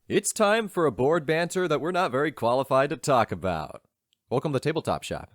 It's time for a board banter that we're not very qualified to talk about. Welcome to the Tabletop Shop.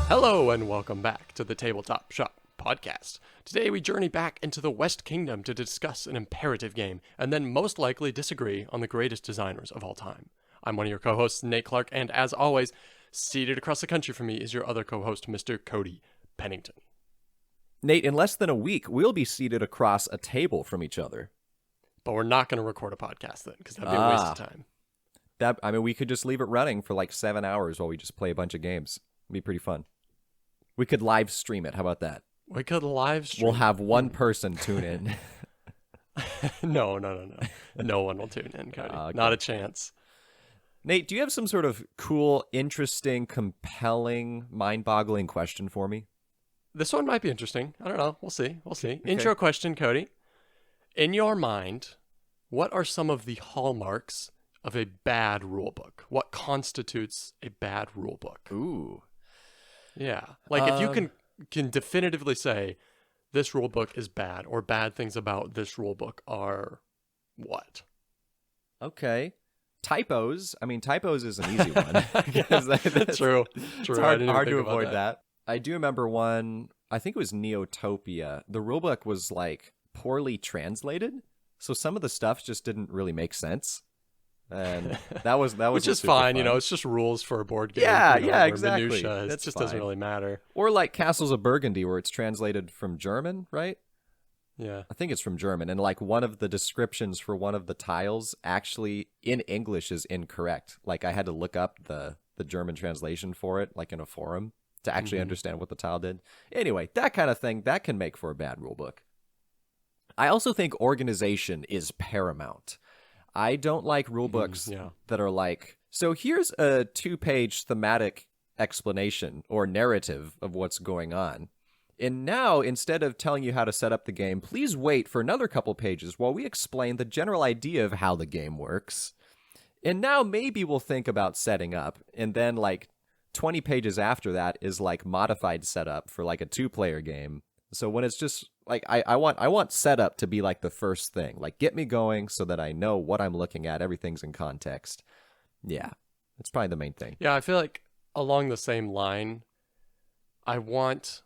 Hello and welcome back to the Tabletop Shop podcast. Today we journey back into the West Kingdom to discuss an imperative game and then most likely disagree on the greatest designers of all time. I'm one of your co-hosts, Nate Clark, and as always, seated across the country from me is your other co-host, Mr. Cody Pennington. Nate, in less than a week, we'll be seated across a table from each other. But we're not going to record a podcast then, because that'd be a waste of time. We could just leave it running for like 7 hours while we just play a bunch of games. It'd be pretty fun. We could live stream it. How about that? We could live stream. We'll have one person tune in. No. No one will tune in, Cody. Okay. Not a chance. Nate, do you have some sort of cool, interesting, compelling, mind-boggling question for me? This one might be interesting. I don't know. We'll see. Okay. Intro question, Cody. In your mind, what are some of the hallmarks of a bad rulebook? What constitutes a bad rulebook? Ooh. Yeah. Like if you can definitively say this rulebook is bad or bad things about this rulebook are what? Okay. Typos. I mean, typos is an easy one. True. It's hard to avoid that. I do remember one, I think it was Neotopia. The rulebook was like poorly translated, so some of the stuff just didn't really make sense. And that was which is fine, you know, it's just rules for a board game. Yeah, exactly. Minutia. It just doesn't really matter. Or like Castles of Burgundy, where it's translated from German, right? Yeah. I think it's from German, and like one of the descriptions for one of the tiles actually in English is incorrect. Like I had to look up the German translation for it, like in a forum, to actually understand what the tile did. Anyway, that kind of thing, that can make for a bad rulebook. I also think organization is paramount. I don't like rulebooks that are like, so here's a 2-page thematic explanation or narrative of what's going on. And now, instead of telling you how to set up the game, please wait for another couple pages while we explain the general idea of how the game works. And now maybe we'll think about setting up. And then like 20 pages after that is like modified setup for like a 2-player game. So when it's just like I want setup to be like the first thing. Like get me going so that I know what I'm looking at. Everything's in context. Yeah. That's probably the main thing. Yeah, I feel like along the same line, I want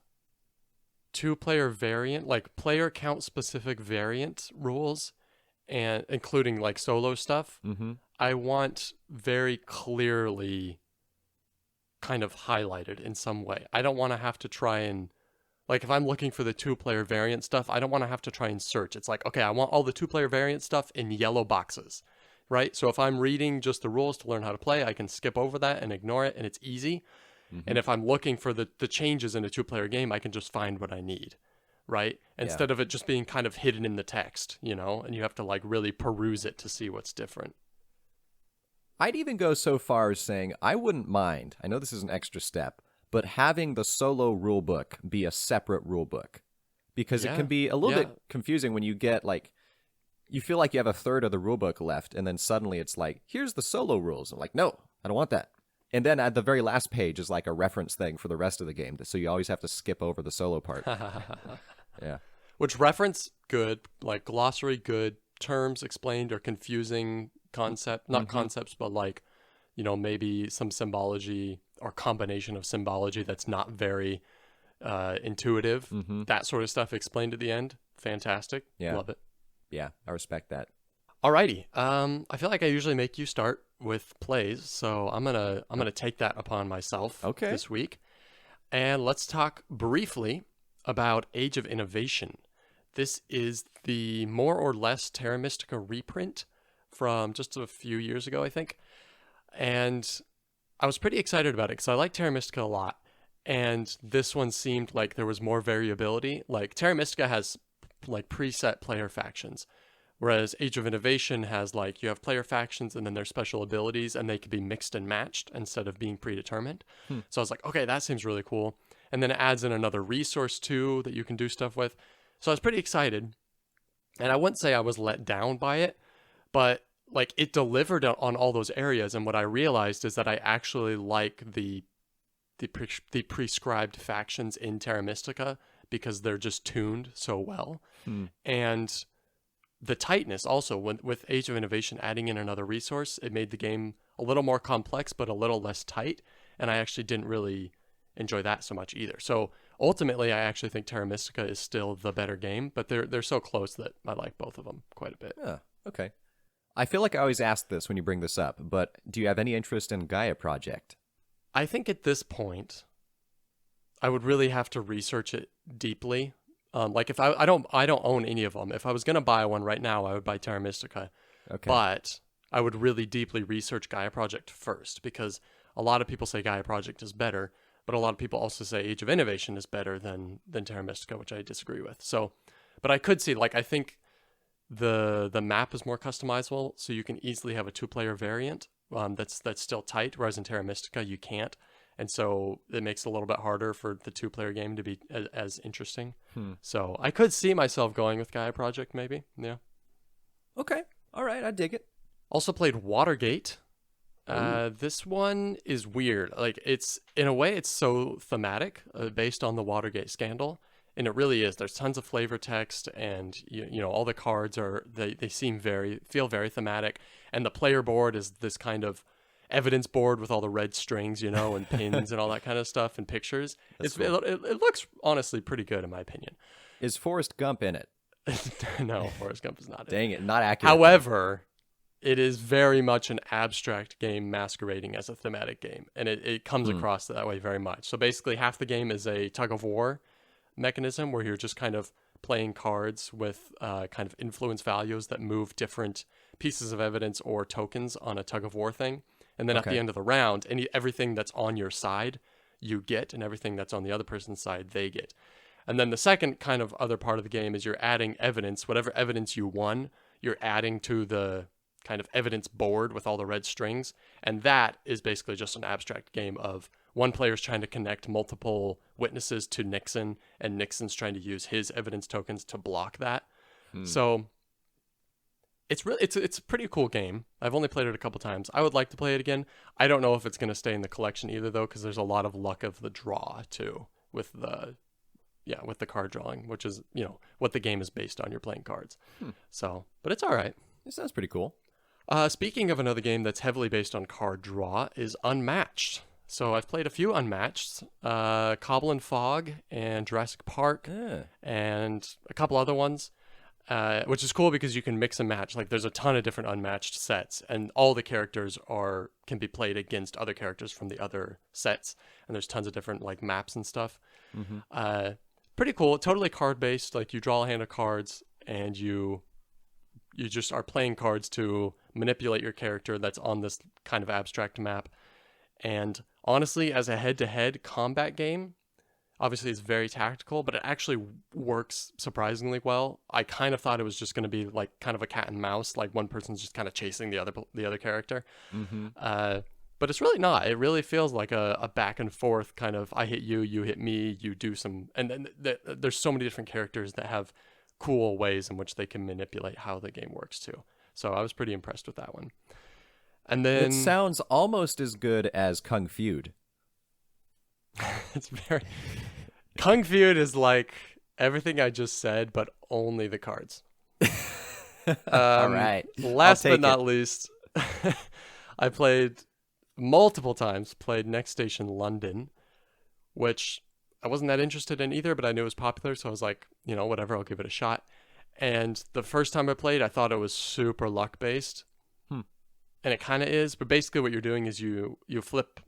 2-player variant, like player count specific variant rules, and including like solo stuff. I want very clearly kind of highlighted in some way. I don't want to have to try and, like, if I'm looking for the 2-player variant stuff, I don't want to have to try and search. It's like, okay, I want all the 2-player variant stuff in yellow boxes, right? So if I'm reading just the rules to learn how to play, I can skip over that and ignore it, and it's easy. And if I'm looking for the changes in a 2-player game, I can just find what I need, right? Instead of it just being kind of hidden in the text, you know, and you have to, like, really peruse it to see what's different. I'd even go so far as saying I wouldn't mind, I know this is an extra step, but having the solo rulebook be a separate rulebook. Because it can be a little bit confusing when you get, like, you feel like you have a third of the rulebook left, and then suddenly it's like, here's the solo rules. I'm like, no, I don't want that. And then at the very last page is like a reference thing for the rest of the game, so you always have to skip over the solo part. Yeah. Which reference, good. Like glossary, good. Terms explained or confusing concept, not concepts, but like, you know, maybe some symbology or combination of symbology that's not very intuitive. That sort of stuff explained at the end. Fantastic. Yeah. Love it. Yeah, I respect that. Alrighty. I feel like I usually make you start with plays, so I'm gonna take that upon myself this week. And let's talk briefly about Age of Innovation. This is the more or less Terra Mystica reprint from just a few years ago, I think. And I was pretty excited about it because I like Terra Mystica a lot. And this one seemed like there was more variability. Like Terra Mystica has like preset player factions, whereas Age of Innovation has like, you have player factions and then their special abilities, and they could be mixed and matched instead of being predetermined. So I was like, okay, that seems really cool. And then it adds in another resource too that you can do stuff with. So I was pretty excited. And I wouldn't say I was let down by it, but like it delivered on all those areas. And what I realized is that I actually like the prescribed factions in Terra Mystica because they're just tuned so well. And the tightness also, with Age of Innovation adding in another resource, it made the game a little more complex but a little less tight, and I actually didn't really enjoy that so much either. So ultimately I actually think Terra Mystica is still the better game, but they're so close that I like both of them quite a bit. Yeah, okay. I feel like I always ask this when you bring this up, but do you have any interest in Gaia Project? I think at this point I would really have to research it deeply. Like if I don't own any of them. If I was going to buy one right now, I would buy Terra Mystica. Okay. But I would really deeply research Gaia Project first, because a lot of people say Gaia Project is better, but a lot of people also say Age of Innovation is better than Terra Mystica, which I disagree with. So, but I could see, like, I think the map is more customizable, so you can easily have a 2-player variant that's still tight, whereas in Terra Mystica you can't. And so it makes it a little bit harder for the 2-player game to be as interesting. So I could see myself going with Gaia Project, maybe. Yeah. Okay. All right. I dig it. Also played Watergate. This one is weird. Like, it's, in a way, it's so thematic, based on the Watergate scandal. And it really is. There's tons of flavor text, and you know, all the cards are, they feel very thematic. And the player board is this kind of evidence board with all the red strings, you know, and pins and all that kind of stuff and pictures. Cool. It looks honestly pretty good in my opinion. Is Forrest Gump in it? No, Forrest Gump is not in it. Dang it, not accurate. However, it is very much an abstract game masquerading as a thematic game, and it comes across that way very much. So basically half the game is a tug of war mechanism where you're just kind of playing cards with kind of influence values that move different pieces of evidence or tokens on a tug of war thing. And then at the end of the round, everything that's on your side, you get, and everything that's on the other person's side, they get. And then the second kind of other part of the game is you're adding evidence. Whatever evidence you won, you're adding to the kind of evidence board with all the red strings. And that is basically just an abstract game of one player's trying to connect multiple witnesses to Nixon, and Nixon's trying to use his evidence tokens to block that. So it's a pretty cool game. I've only played it a couple times. I would like to play it again. I don't know if it's going to stay in the collection either, though, because there's a lot of luck of the draw too with the card drawing, which is, you know, what the game is based on. You're playing cards. So, but it's all right. It sounds pretty cool. Speaking of another game that's heavily based on card draw is Unmatched. So I've played a few Unmatched, Cobble and Fog and Jurassic Park, and a couple other ones. Which is cool because you can mix and match. Like, there's a ton of different Unmatched sets, and all the characters can be played against other characters from the other sets, and there's tons of different like maps and stuff. Pretty cool. Totally card based. Like, you draw a hand of cards, and you just are playing cards to manipulate your character that's on this kind of abstract map. And honestly, as a head-to-head combat game, obviously it's very tactical, but it actually works surprisingly well. I kind of thought it was just going to be like kind of a cat and mouse, like one person's just kind of chasing the other character. But it's really not. It really feels like a back and forth kind of, I hit you, you hit me, you do some, and then there's so many different characters that have cool ways in which they can manipulate how the game works too. So I was pretty impressed with that one. And then it sounds almost as good as Kung Feud. It's very Kung Feud is like everything I just said, but only the cards. All right. Last but not least, I played multiple times. Played Next Station London, which I wasn't that interested in either, but I knew it was popular, so I was like, you know, whatever, I'll give it a shot. And the first time I played, I thought it was super luck based, and it kind of is. But basically, what you're doing is you flip.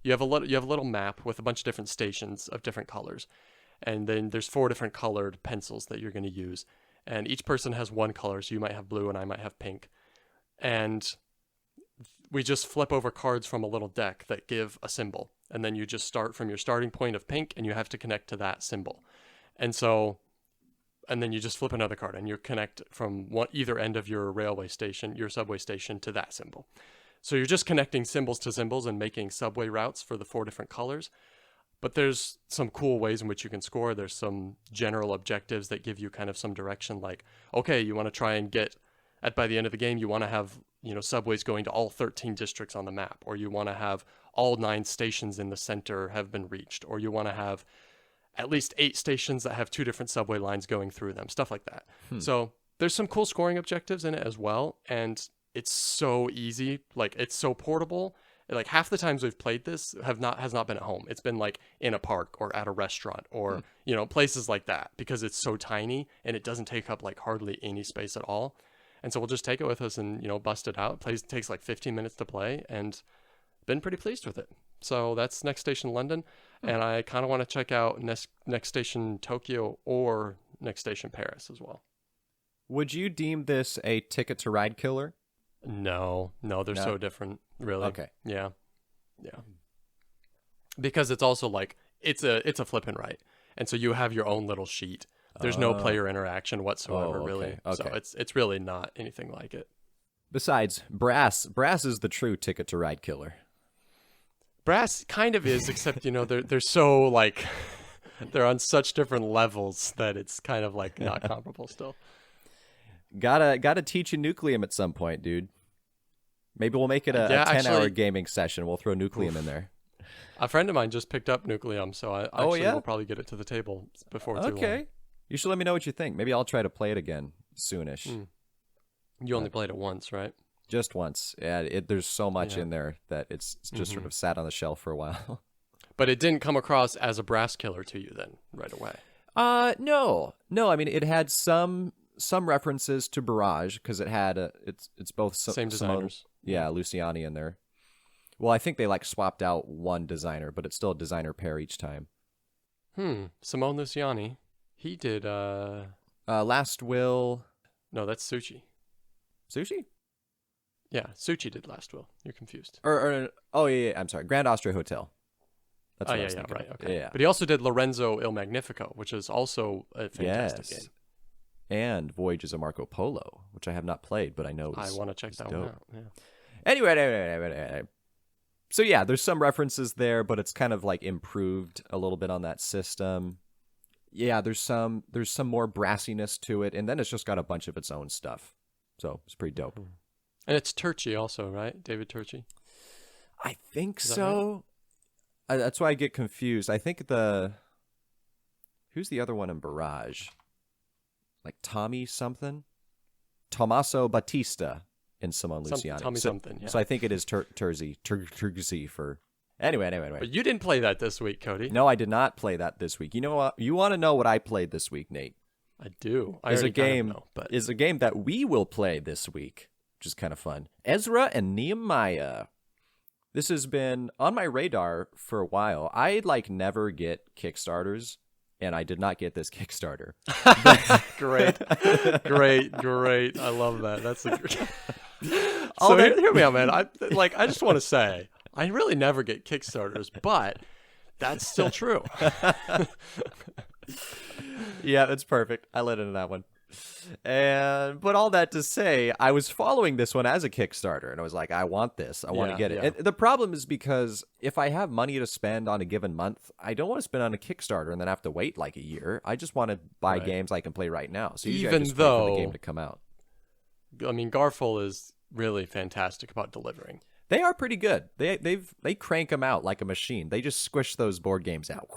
You have a little map with a bunch of different stations of different colors, and then there's 4 different colored pencils that you're going to use, and each person has one color, so you might have blue and I might have pink, and we just flip over cards from a little deck that give a symbol, and then you just start from your starting point of pink, and you have to connect to that symbol, and then you just flip another card, and you connect from either end of your railway station, your subway station, to that symbol. So you're just connecting symbols to symbols and making subway routes for the 4 different colors. But there's some cool ways in which you can score. There's some general objectives that give you kind of some direction, like, okay, you want to try and get by the end of the game, you want to have, subways going to all 13 districts on the map, or you want to have all 9 stations in the center have been reached, or you want to have at least 8 stations that have 2 different subway lines going through them, stuff like that. So there's some cool scoring objectives in it as well, and it's so easy. Like, it's so portable. Like, half the times we've played this has not been at home. It's been like in a park or at a restaurant or places like that, because it's so tiny and it doesn't take up like hardly any space at all. And so we'll just take it with us and bust it out. It takes like 15 minutes to play, and been pretty pleased with it. So that's Next Station London, and I kind of want to check out Next Station Tokyo or Next Station Paris as well. Would you deem this a Ticket to Ride killer? No, they're so different, really. Okay. Yeah. Because it's also like it's a flip and write, and so you have your own little sheet. There's no player interaction whatsoever, really. Okay. So it's really not anything like it. Besides, Brass is the true Ticket to Ride killer. Brass kind of is, except they're so like they're on such different levels that it's kind of like not comparable still. Gotta teach you Nucleum at some point, dude. Maybe we'll make it a 10-hour gaming session. We'll throw Nucleum in there. A friend of mine just picked up Nucleum, so I will probably get it to the table before too long. Okay. You should let me know what you think. Maybe I'll try to play it again soonish. You only played it once, right? Just once. Yeah, there's so much in there that it's just sort of sat on the shelf for a while. But it didn't come across as a Brass killer to you then, right away? No. I mean, it had some references to Barrage, because it had it's both same designers. Luciani in there. Well, I think they like swapped out one designer, but it's still a designer pair each time. Simone Luciani. He did Last Will. No, that's Suchi. Sushi? Yeah, Suchi did Last Will. You're confused. I'm sorry. Grand Austria Hotel. That's what I was thinking. Right. Okay. Yeah. But he also did Lorenzo Il Magnifico, which is also a fantastic game. And Voyages of Marco Polo, which I have not played, but I know I want to check that one out. Yeah. Anyway. So yeah, there's some references there, but it's kind of like improved a little bit on that system. Yeah, there's some more brassiness to it, and then it's just got a bunch of its own stuff. So it's pretty dope. And it's Turchi also, right? David Turchi? I think so. Right? That's why I get confused. I think who's the other one in Barrage? Like Tommy something? Tommaso Battista in Simone Luciani. Tommy something, yeah. So I think it is Turgzi for... Anyway. But you didn't play that this week, Cody. No, I did not play that this week. You know what? You want to know what I played this week, Nate? I do. Is a game that we will play this week, which is kind of fun. Ezra and Nehemiah. This has been on my radar for a while. I never get Kickstarters, and I did not get this Kickstarter. Great. I love that. That's a great... So hear me out, man. I just want to say, I really never get Kickstarters, but that's still true. Yeah, that's perfect. I let into that one. But all that to say, I was following this one as a Kickstarter, and I was like, I want this. I want to get it. Yeah. And the problem is because if I have money to spend on a given month, I don't want to spend on a Kickstarter and then have to wait like a year. I just want to buy games I can play right now. So usually I just wait for the game to come out. I mean, Garful is really fantastic about delivering. They are pretty good. They crank them out like a machine. They just squish those board games out.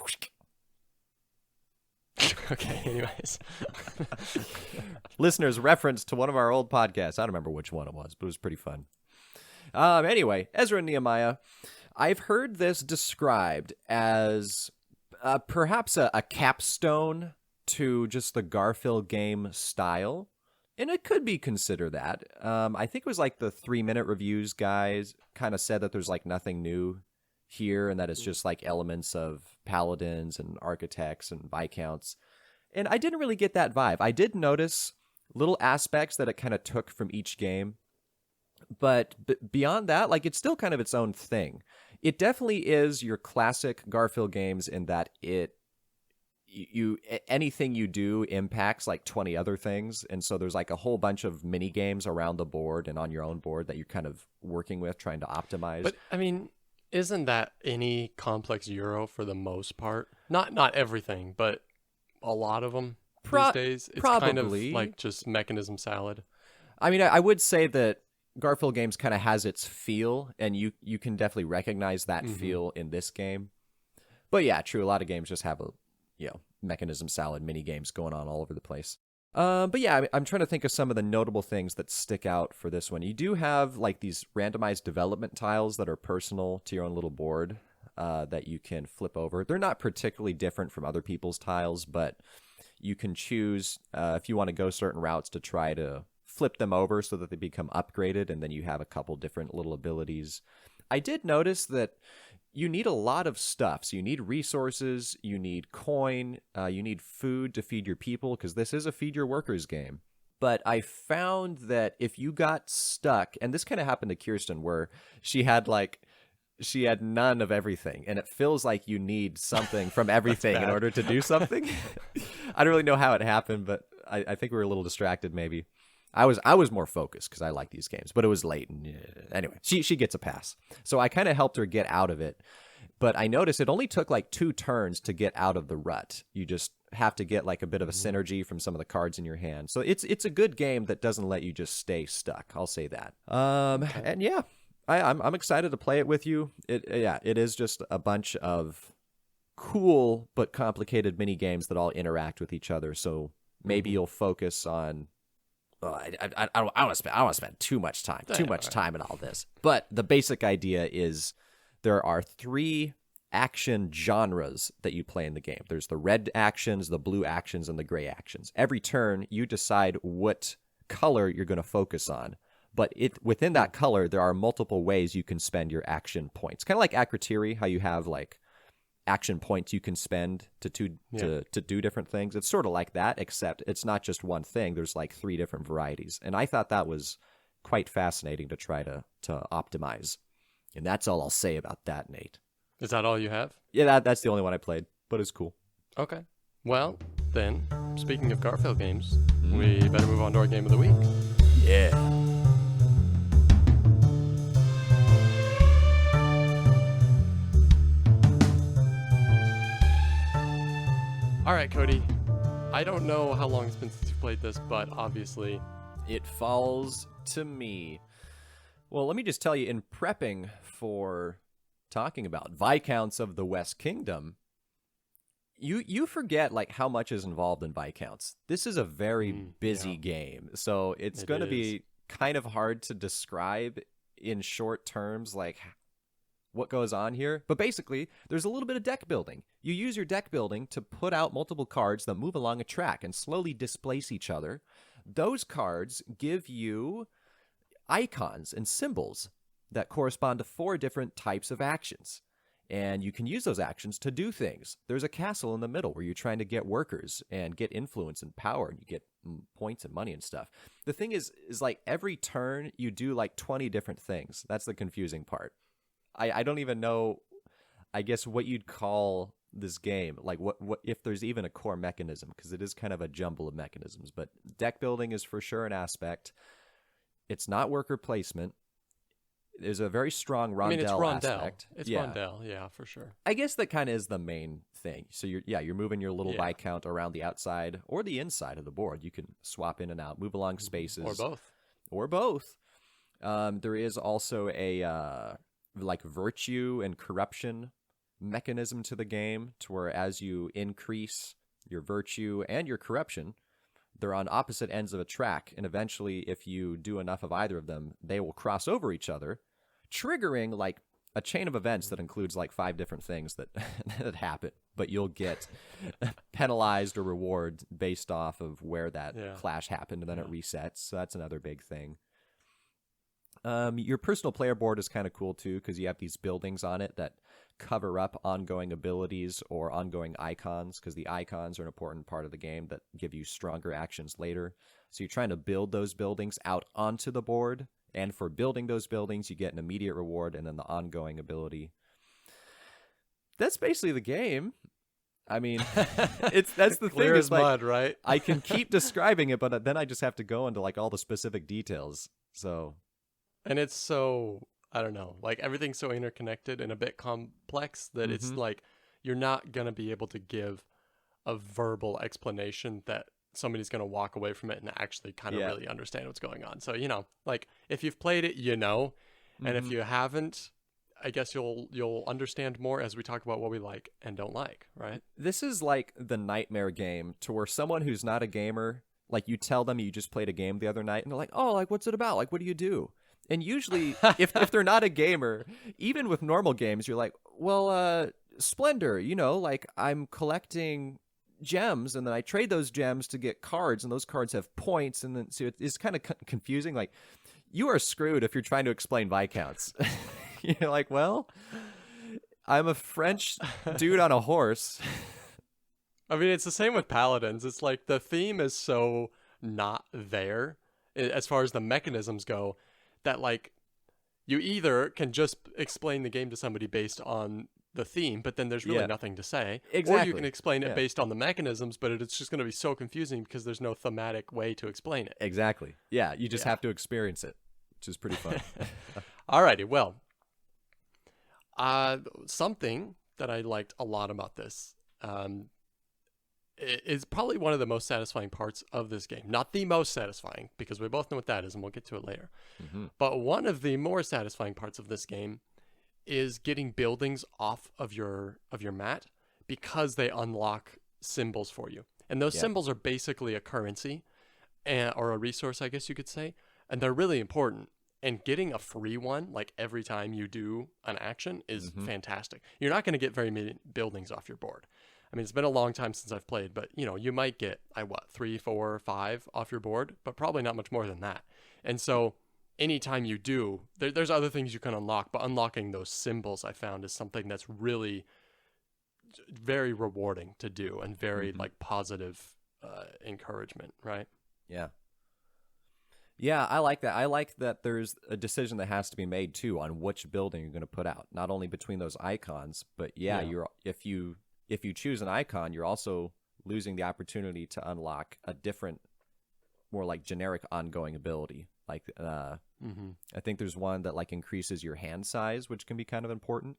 Okay, anyways. Listeners, reference to one of our old podcasts. I don't remember which one it was, but it was pretty fun. Anyway, Ezra and Nehemiah. I've heard this described as perhaps a capstone to just the Garfield game style. And it could be considered that. I think it was like the 3-minute reviews guys kind of said that there's nothing new here and that it's just elements of paladins and architects and viscounts. And I didn't really get that vibe. I did notice little aspects that it kind of took from each game. But beyond that, it's still kind of its own thing. It definitely is your classic Garfield games in that anything you do impacts 20 other things, and so there's a whole bunch of mini games around the board and on your own board that you're kind of working with trying to optimize. But I mean, Isn't that any complex Euro for the most part? Not everything, but a lot of them these days. It's kind of Probably. like just mechanism salad. I mean, I would say that Garfield Games kind of has its feel, and you can definitely recognize that feel in this game. But yeah, true. A lot of games just have a mechanism salad mini games going on all over the place. But yeah, I'm trying to think of some of the notable things that stick out for this one. You do have like these randomized development tiles that are personal to your own little board that you can flip over. They're not particularly different from other people's tiles, but you can choose if you want to go certain routes to try to flip them over so that they become upgraded, and then you have a couple different little abilities. I did notice that you need a lot of stuff. So you need resources, you need coin, you need food to feed your people, because this is a feed your workers game. But I found that if you got stuck, and this kind of happened to Kirsten, where she had none of everything, and it feels like you need something from everything in order to do something. I don't really know how it happened, but I think we were a little distracted maybe. I was more focused because I like these games, but it was late. And anyway, she gets a pass. So I kind of helped her get out of it. But I noticed it only took like 2 turns to get out of the rut. You just have to get like a bit of a synergy from some of the cards in your hand. So it's a good game that doesn't let you just stay stuck. I'll say that. And yeah, I'm excited to play it with you. It is just a bunch of cool but complicated mini games that all interact with each other. So maybe you'll focus on. I don't want to spend too much time in all this. But the basic idea is there are 3 action genres that you play in the game. There's the red actions, the blue actions, and the gray actions. Every turn, you decide what color you're going to focus on. But within that color, there are multiple ways you can spend your action points. Kind of like Akrotiri, how you have like action points you can spend to do different things. It's sort of like that, except it's not just one thing. There's like 3 different varieties. And I thought that was quite fascinating to try to optimize. And that's all I'll say about that, Nate. Is that all you have? Yeah, that's the only one I played, but it's cool. Okay. Well, then, speaking of Garfield games, we better move on to our game of the week. Yeah. All right, Cody. I don't know how long it's been since you played this, but obviously it falls to me. Well, let me just tell you, in prepping for talking about Viscounts of the West Kingdom, you forget like how much is involved in Viscounts. This is a very busy game, so it's going to be kind of hard to describe in short terms, like what goes on here. But basically, there's a little bit of deck building. You use your deck building to put out multiple cards that move along a track and slowly displace each other. Those cards give you icons and symbols that correspond to 4 different types of actions. And you can use those actions to do things. There's a castle in the middle where you're trying to get workers and get influence and power, and you get points and money and stuff. The thing is like every turn you do like 20 different things. That's the confusing part. I don't even know, I guess, what you'd call this game. Like what if there's even a core mechanism, because it is kind of a jumble of mechanisms. But deck building is for sure an aspect. It's not worker placement. There's a very strong rondel aspect. It's rondel, yeah, for sure. I guess that kind of is the main thing. So you're moving your little Viscount around the outside or the inside of the board. You can swap in and out, move along spaces. Or both. There is also a like virtue and corruption mechanism to the game, to where as you increase your virtue and your corruption, they're on opposite ends of a track, and eventually if you do enough of either of them, they will cross over each other, triggering like a chain of events that includes like 5 different things that that happen, but you'll get penalized or rewarded based off of where that clash happened, and then it resets. So that's another big thing. Your personal player board is kind of cool too, because you have these buildings on it that cover up ongoing abilities or ongoing icons, because the icons are an important part of the game that give you stronger actions later. So you're trying to build those buildings out onto the board, and for building those buildings, you get an immediate reward and then the ongoing ability. That's basically the game. I mean, that's the Clear thing. As like, mud, right? I can keep describing it, but then I just have to go into like all the specific details. So. And it's so I don't know. Like everything's so interconnected and a bit complex that it's Mhm. like you're not going to be able to give a verbal explanation that somebody's going to walk away from it and actually kind of Yeah. really understand what's going on. So, like if you've played it, and if Mhm. you haven't, I guess you'll understand more as we talk about what we like and don't like, right? This is like the nightmare game to where someone who's not a gamer, like you tell them you just played a game the other night and they're like, "Oh, like what's it about? Like what do you do?" And usually if they're not a gamer, even with normal games, you're like, "Well, Splendor, like I'm collecting gems and then I trade those gems to get cards and those cards have points and then so it's kind of confusing like you are screwed if you're trying to explain Viscounts." You're like, "Well, I'm a French dude on a horse." I mean, it's the same with paladins. It's like the theme is so not there as far as the mechanisms go that like you either can just explain the game to somebody based on the theme, but then there's really Yeah. nothing to say. Or you Exactly. can explain it Yeah. based on the mechanisms, but it's just going to be so confusing because there's no thematic way to explain it. Exactly. Yeah, you just Yeah. have to experience it, which is pretty fun. Alrighty, well, something that I liked a lot about this is probably one of the most satisfying parts of this game. Not the most satisfying, because we both know what that is, and we'll get to it later. Mm-hmm. But one of the more satisfying parts of this game is getting buildings off of your mat because they unlock symbols for you. And those symbols are basically a currency or a resource, I guess you could say. And they're really important. And getting a free one, like every time you do an action, is fantastic. You're not going to get very many buildings off your board. I mean, it's been a long time since I've played, but you might get 3, 4, 5 off your board, but probably not much more than that. And so anytime you do, there's other things you can unlock, but unlocking those symbols I found is something that's really very rewarding to do and very like positive encouragement, right? Yeah. Yeah, I like that. I like that there's a decision that has to be made too on which building you're going to put out. Not only between those icons, but you're if you choose an icon, you're also losing the opportunity to unlock a different, more like generic ongoing ability. Like I think there's one that like increases your hand size, which can be kind of important.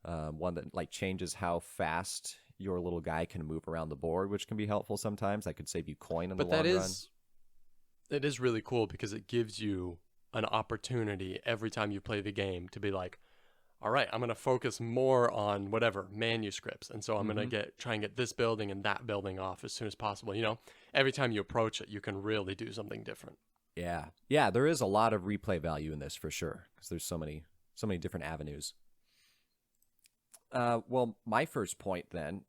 One that like changes how fast your little guy can move around the board, which can be helpful sometimes. That could save you coin in the long run. It is really cool because it gives you an opportunity every time you play the game to be like, all right, I'm going to focus more on whatever manuscripts. And so I'm going to try and get this building and that building off as soon as possible. Every time you approach it, you can really do something different. Yeah. Yeah, there is a lot of replay value in this for sure because there's so many different avenues. Well, my first point then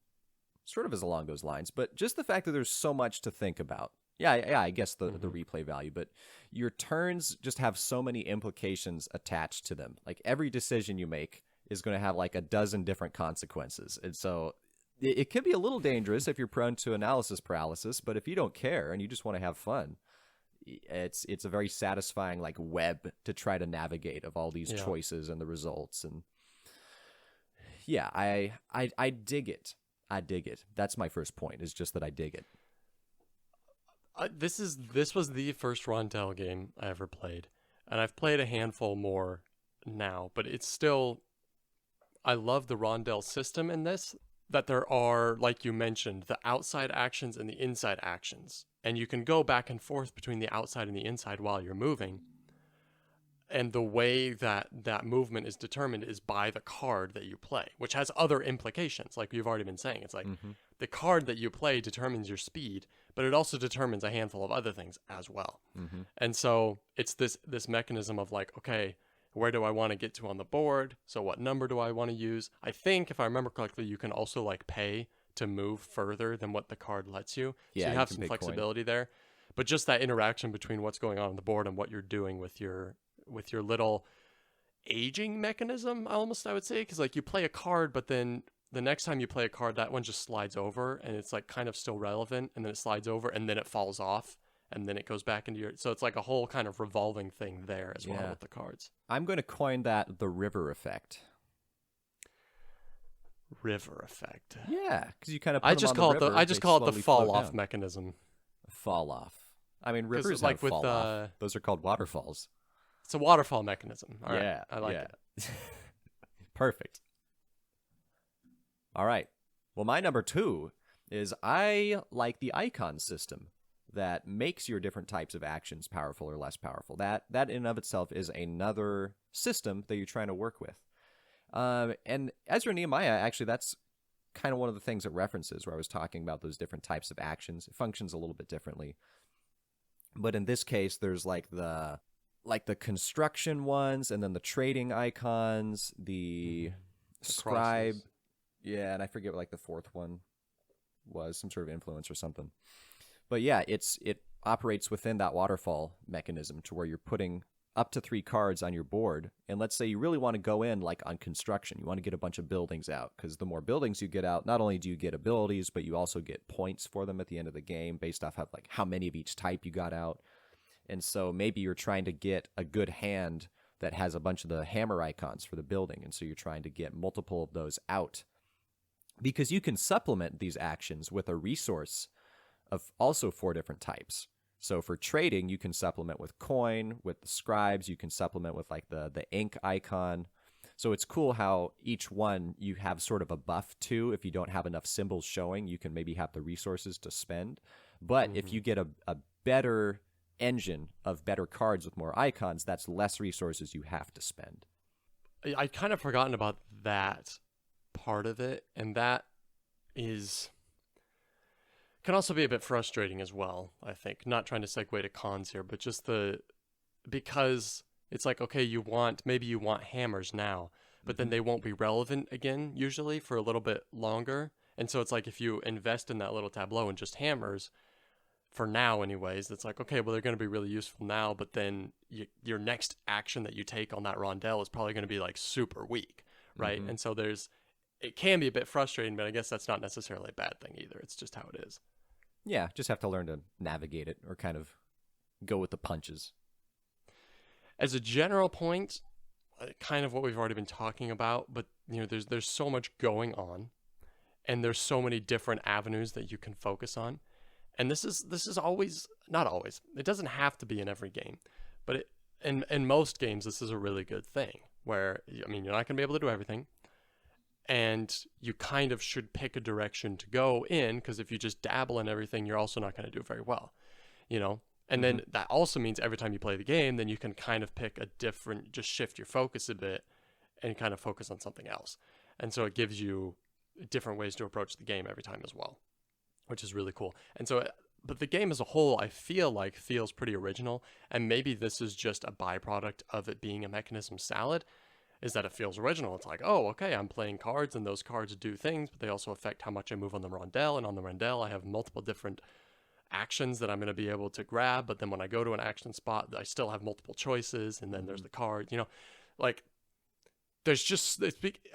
sort of is along those lines, but just the fact that there's so much to think about. Yeah, I guess the replay value, but your turns just have so many implications attached to them. Like every decision you make is going to have like a dozen different consequences. And so it can be a little dangerous if you're prone to analysis paralysis, but if you don't care and you just want to have fun, it's a very satisfying like web to try to navigate of all these choices and the results. And yeah, I dig it. I dig it. That's my first point, is just that I dig it. This was the first Rondell game I ever played, and I've played a handful more now, but it's still, I love the Rondell system in this, that there are, like you mentioned, the outside actions and the inside actions, and you can go back and forth between the outside and the inside while you're moving. And the way that movement is determined is by the card that you play, which has other implications, like you've already been saying. It's like the card that you play determines your speed, but it also determines a handful of other things as well. And so it's this mechanism of like, okay, where do I want to get to on the board? So what number do I want to use? I think, if I remember correctly, you can also like pay to move further than what the card lets you. Yeah, so you you have can some pay flexibility there. But just that interaction between what's going on the board and what you're doing with your little aging mechanism, I would say, because like you play a card, but then the next time you play a card, that one just slides over and it's like kind of still relevant, and then it slides over and then it falls off and then it goes back into your, so it's like a whole kind of revolving thing there as well with the cards. I'm going to coin that the river effect. River effect. Yeah, because you kind of I just call it the fall off mechanism. Fall off. I mean, rivers like have with fall off. Those are called waterfalls. It's a waterfall mechanism. All right. Yeah, I like yeah. it. Perfect. All right. Well, my number 2 is I like the icon system that makes your different types of actions powerful or less powerful. That in and of itself is another system that you're trying to work with. And Ezra Nehemiah, actually, that's kind of one of the things it references where I was talking about those different types of actions. It functions a little bit differently. But in this case, there's like the construction ones, and then the trading icons, the scribe. Crosses. Yeah, and I forget what like the fourth one was, some sort of influence or something. But yeah, it operates within that waterfall mechanism to where you're putting up to 3 cards on your board. And let's say you really want to go in like on construction. You want to get a bunch of buildings out, because the more buildings you get out, not only do you get abilities, but you also get points for them at the end of the game based off of like how many of each type you got out. And so maybe you're trying to get a good hand that has a bunch of the hammer icons for the building. And so you're trying to get multiple of those out, because you can supplement these actions with a resource of also 4 different types. So for trading, you can supplement with coin. With the scribes, you can supplement with like the ink icon. So it's cool how each one you have sort of a buff to. If you don't have enough symbols showing, you can maybe have the resources to spend. But if you get a better engine of better cards with more icons, that's less resources you have to spend. I'd kind of forgotten about that part of it, and that can also be a bit frustrating as well, I think. Not trying to segue to cons here, but just because it's like, okay, maybe you want hammers now, but then they won't be relevant again, usually, for a little bit longer. And so it's like, if you invest in that little tableau and just hammers, for now anyways, it's like, okay, well, they're going to be really useful now, but then your next action that you take on that rondelle is probably going to be like super weak, right? And so it can be a bit frustrating, but I guess that's not necessarily a bad thing either. It's just how it is. Yeah, just have to learn to navigate it or kind of go with the punches. As a general point, kind of what we've already been talking about, but there's so much going on, and there's so many different avenues that you can focus on. And this is always, not always, it doesn't have to be in every game, but in most games, this is a really good thing where, I mean, you're not going to be able to do everything, and you kind of should pick a direction to go in, because if you just dabble in everything, you're also not going to do very well, And then that also means every time you play the game, then you can kind of pick a different, just shift your focus a bit and kind of focus on something else. And so it gives you different ways to approach the game every time as well, which is really cool. And so, but the game as a whole, I feel like feels pretty original. And maybe this is just a byproduct of it being a mechanism salad, is that it feels original. It's like, oh, okay, I'm playing cards, and those cards do things, but they also affect how much I move on the rondelle. And on the rondelle, I have multiple different actions that I'm going to be able to grab. But then when I go to an action spot, I still have multiple choices. And then there's the card, like there's just,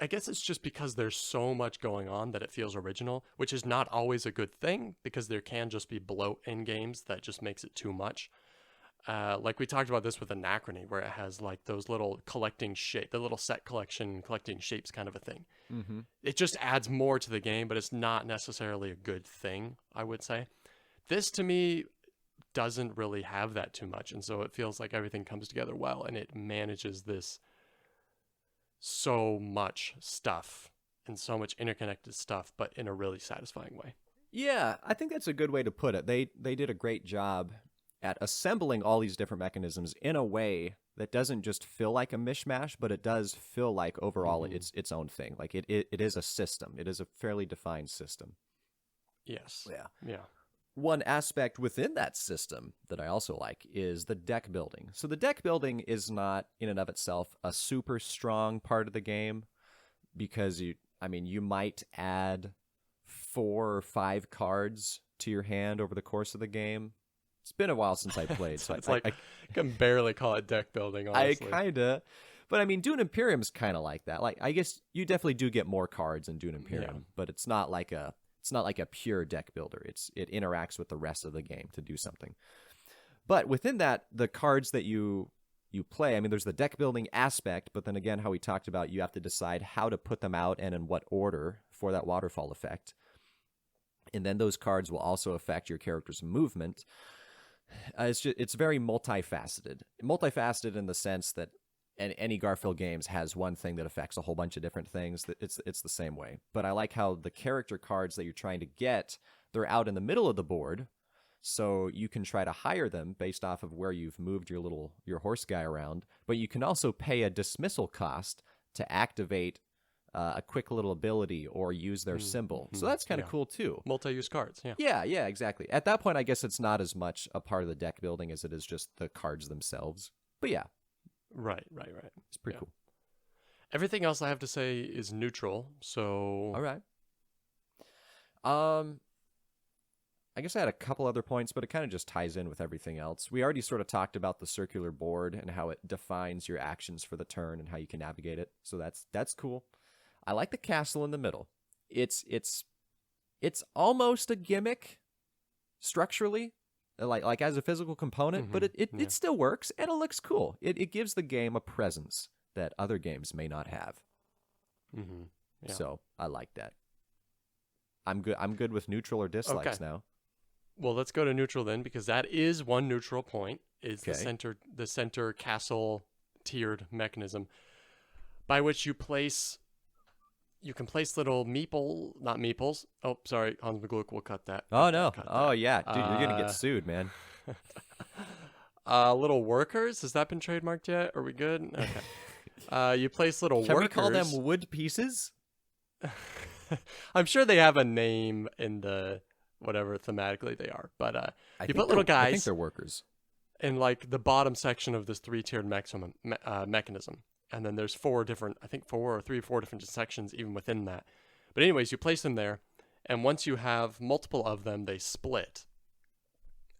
I guess it's just because there's so much going on that it feels original, which is not always a good thing, because there can just be bloat in games that just makes it too much. Like we talked about this with Anachrony, where it has like those little collecting the little set collecting shapes kind of a thing. It just adds more to the game, but it's not necessarily a good thing, I would say. This to me doesn't really have that too much, and so it feels like everything comes together well, and it manages this so much stuff and so much interconnected stuff, but in a really satisfying way. Yeah, I think that's a good way to put it. They did a great job at assembling all these different mechanisms in a way that doesn't just feel like a mishmash, but it does feel like overall it's its own thing. Like it is a system. It is a fairly defined system. Yes. Yeah. One aspect within that system that I also like is the deck building. So the deck building is not in and of itself a super strong part of the game, because you might add 4 or 5 cards to your hand over the course of the game. It's been a while since I played, so it's I can barely call it deck building, honestly. I kinda, but Dune Imperium's kind of like that. Like, I guess you definitely do get more cards in Dune Imperium, but it's not like a pure deck builder. It interacts with the rest of the game to do something. But within that, the cards that you play, there's the deck building aspect, but then again, how we talked about, you have to decide how to put them out and in what order for that waterfall effect. And then those cards will also affect your character's movement. It's very multifaceted. Multifaceted in the sense that any Garfield games has one thing that affects a whole bunch of different things. That it's the same way. But I like how the character cards that you're trying to get, they're out in the middle of the board, so you can try to hire them based off of where you've moved your horse guy around. But you can also pay a dismissal cost to activate a quick little ability or use their symbol. So that's kind of cool too. Multi-use cards, yeah. Yeah, exactly. At that point, I guess it's not as much a part of the deck building as it is just the cards themselves. But yeah. Right. It's pretty cool. Everything else I have to say is neutral, so... All right. I guess I had a couple other points, but it kind of just ties in with everything else. We already sort of talked about the circular board and how it defines your actions for the turn and how you can navigate it. So that's cool. I like the castle in the middle. It's almost a gimmick structurally, like as a physical component, but it still works and it looks cool. It gives the game a presence that other games may not have. Mm-hmm. Yeah. So I like that. I'm good with neutral or dislikes now. Well, let's go to neutral then, because that is one neutral point. Is the center castle tiered mechanism by which you can place little not meeples. Oh, sorry, Hans McGluck will cut that. Oh no! Oh yeah, dude, you're gonna get sued, man. Little workers. Has that been trademarked yet? Are we good? Okay. You place little Can workers. Can we call them wood pieces? I'm sure they have a name in the whatever thematically they are, but you put little guys. I think they're workers. In like the bottom section of this 3-tiered mechanism, and then there's 4 different, I think 4 or 3 or 4 different sections even within that. But anyways, you place them there, and once you have multiple of them, they split,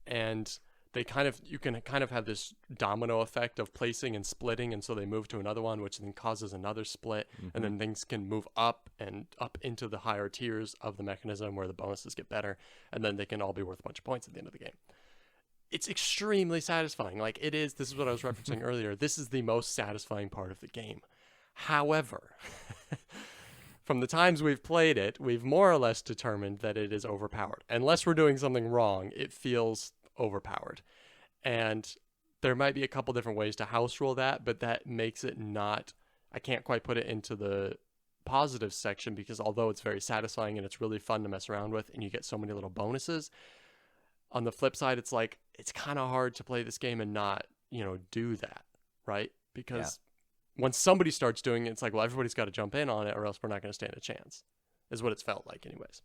and you can kind of have this domino effect of placing and splitting, and so they move to another one, which then causes another split, and then things can move up and up into the higher tiers of the mechanism where the bonuses get better, and then they can all be worth a bunch of points at the end of the game. It's extremely satisfying. Like it is, this is what I was referencing earlier. This is the most satisfying part of the game. However, from the times we've played it, we've more or less determined that it is overpowered. Unless we're doing something wrong, it feels overpowered. And there might be a couple different ways to house rule that, but that makes it not, I can't quite put it into the positive section, because although it's very satisfying and it's really fun to mess around with and you get so many little bonuses, on the flip side, it's like, it's kind of hard to play this game and not, do that, right? Because once somebody starts doing it, it's like, well, everybody's got to jump in on it or else we're not going to stand a chance, is what it's felt like anyways.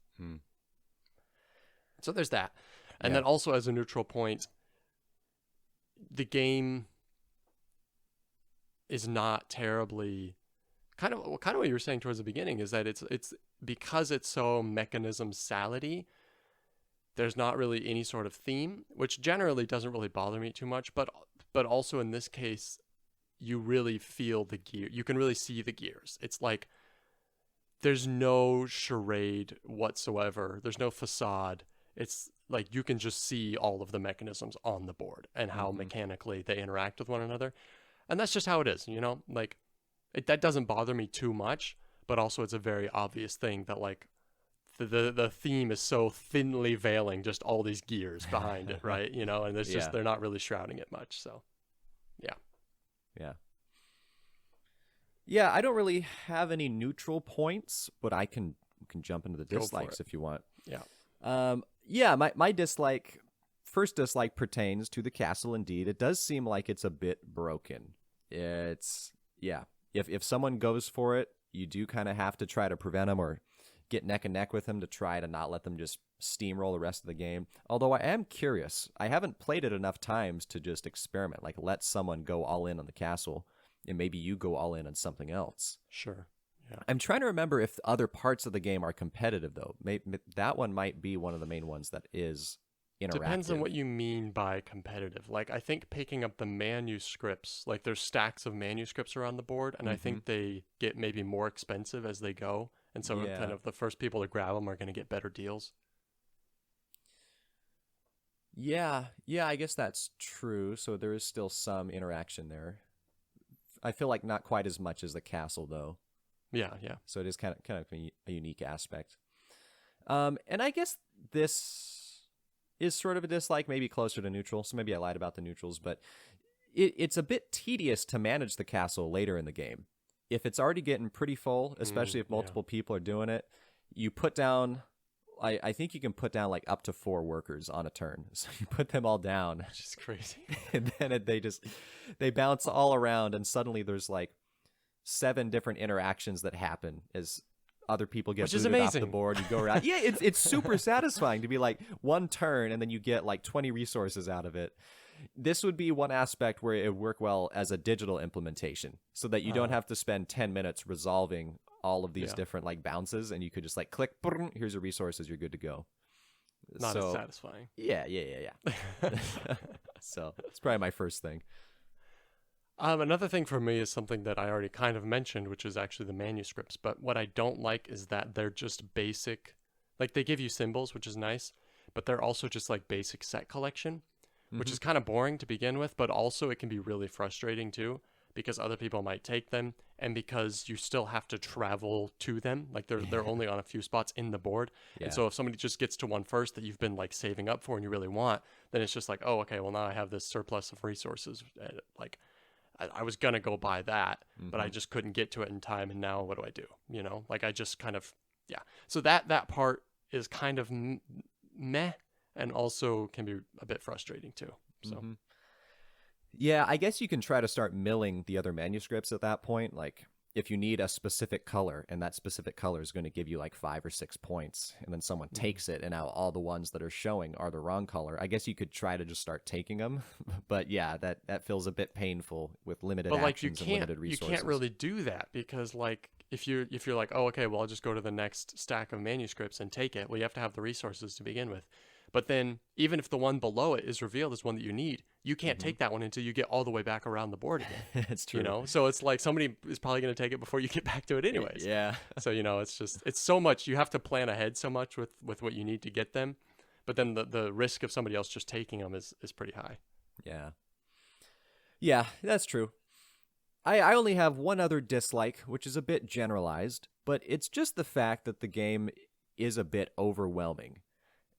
So there's that. And then also as a neutral point, the game is not terribly, kind of what you were saying towards the beginning, is that it's because it's so mechanism salady, there's not really any sort of theme, which generally doesn't really bother me too much, but also in this case, you really feel the gear. You can really see the gears. It's like there's no charade whatsoever. There's no facade. It's like you can just see all of the mechanisms on the board and how mechanically they interact with one another. And that's just how it is, like that doesn't bother me too much, but also it's a very obvious thing that like the theme is so thinly veiling just all these gears behind it, right? And there's just, they're not really shrouding it much. So yeah, I don't really have any neutral points, but I can jump into the dislikes if you want. My first dislike pertains to the castle. Indeed, it does seem like it's a bit broken. It's if someone goes for it, you do kind of have to try to prevent them or get neck and neck with them to try to not let them just steamroll the rest of the game. Although I am curious, I haven't played it enough times to just experiment, like let someone go all in on the castle and maybe you go all in on something else. Sure. Yeah. I'm trying to remember if other parts of the game are competitive, though. Maybe that one might be one of the main ones that is interactive. Depends on what you mean by competitive. Like, I think picking up the manuscripts, like there's stacks of manuscripts around the board, and I think they get maybe more expensive as they go. And so kind of the first people to grab them are going to get better deals. Yeah, I guess that's true. So there is still some interaction there. I feel like not quite as much as the castle, though. Yeah. So it is kind of a unique aspect. And I guess this is sort of a dislike, maybe closer to neutral. So maybe I lied about the neutrals, but it's a bit tedious to manage the castle later in the game. If it's already getting pretty full, especially if multiple people are doing it, you put down, I think you can put down like up to 4 workers on a turn. So you put them all down. Which is crazy. And then they bounce all around, and suddenly there's like 7 different interactions that happen as other people get booted off the board. You go around. Yeah, it's super satisfying to be like one turn, and then you get like 20 resources out of it. This would be one aspect where it would work well as a digital implementation, so that you don't have to spend 10 minutes resolving all of these different like bounces, and you could just like click, here's your resources, you're good to go. Not as satisfying. Yeah. So it's probably my first thing. Another thing for me is something that I already kind of mentioned, which is actually the manuscripts. But what I don't like is that they're just basic. Like, they give you symbols, which is nice, but they're also just like basic set collection, which is kind of boring to begin with, but also it can be really frustrating too, because other people might take them, and because you still have to travel to them. Like, they're only on a few spots in the board. And so if somebody just gets to one first that you've been like saving up for and you really want, then it's just like, oh, okay, well now I have this surplus of resources. Like, I was going to go buy that, but I just couldn't get to it in time. And now what do I do? You know, like I just kind of, So that part is kind of meh, and also can be a bit frustrating too. So, yeah, I guess you can try to start milling the other manuscripts at that point. Like, if you need a specific color, and that specific color is going to give you like 5 or 6 points, and then someone takes it, and now all the ones that are showing are the wrong color, I guess you could try to just start taking them. But yeah, that feels a bit painful with limited actions and limited resources. You can't really do that, because like if you're like, oh, okay, well I'll just go to the next stack of manuscripts and take it. Well, you have to have the resources to begin with. But then even if the one below it is revealed as one that you need, you can't take that one until you get all the way back around the board again. It's true. You know, so it's like somebody is probably going to take it before you get back to it anyways. Yeah. So, you know, it's so much, you have to plan ahead so much with what you need to get them. But then the risk of somebody else just taking them is pretty high. Yeah. Yeah, that's true. I only have one other dislike, which is a bit generalized, but it's just the fact that the game is a bit overwhelming.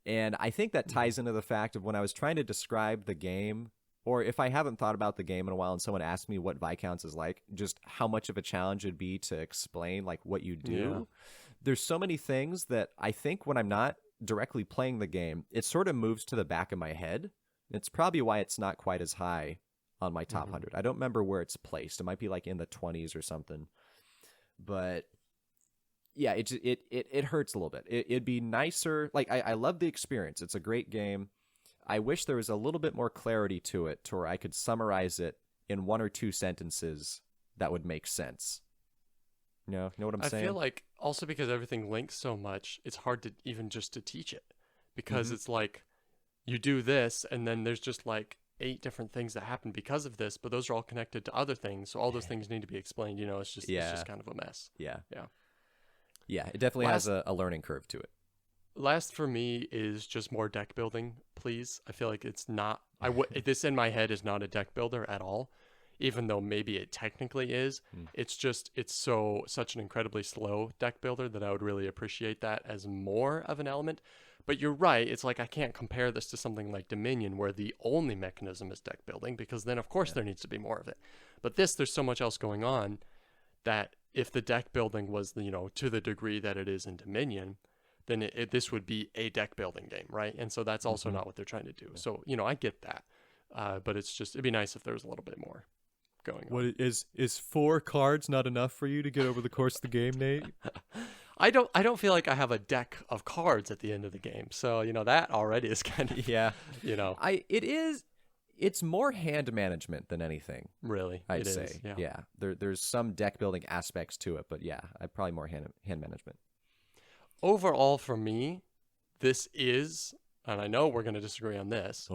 And I think that ties into the fact of when I was trying to describe the game, or if I haven't thought about the game in a while and someone asked me what Viscounts is like, just how much of a challenge it'd be to explain like what you do. Yeah. There's so many things that I think when I'm not directly playing the game, it sort of moves to the back of my head. It's probably why it's not quite as high on my top 100. I don't remember where it's placed. It might be like in the 20s or something. But yeah, it hurts a little bit. It'd be nicer. Like, I love the experience. It's a great game. I wish there was a little bit more clarity to it, to where I could summarize it in 1 or 2 sentences that would make sense. Know what I'm saying? I feel like also because everything links so much, it's hard to even just to teach it, because it's like you do this and then there's just like 8 different things that happen because of this, but those are all connected to other things. So all those things need to be explained. You know, it's just kind of a mess. Yeah, it definitely has a learning curve to it. Last for me is just more deck building, please. I feel like it's not. This in my head is not a deck builder at all, even though maybe it technically is. It's such an incredibly slow deck builder that I would really appreciate that as more of an element. But you're right. It's like I can't compare this to something like Dominion, where the only mechanism is deck building, because then of course there needs to be more of it. But there's so much else going on that if the deck building was, to the degree that it is in Dominion, then this would be a deck building game, right? And so that's also not what they're trying to do. So, I get that. But it'd be nice if there was a little bit more going on. What is 4 cards not enough for you to get over the course of the game, Nate? I don't feel like I have a deck of cards at the end of the game. So, that already is kind of, It's more hand management than anything. Really, I'd say. Yeah. There's some deck building aspects to it, but yeah, probably more hand management. Overall, for me, this is, and I know we're going to disagree on this.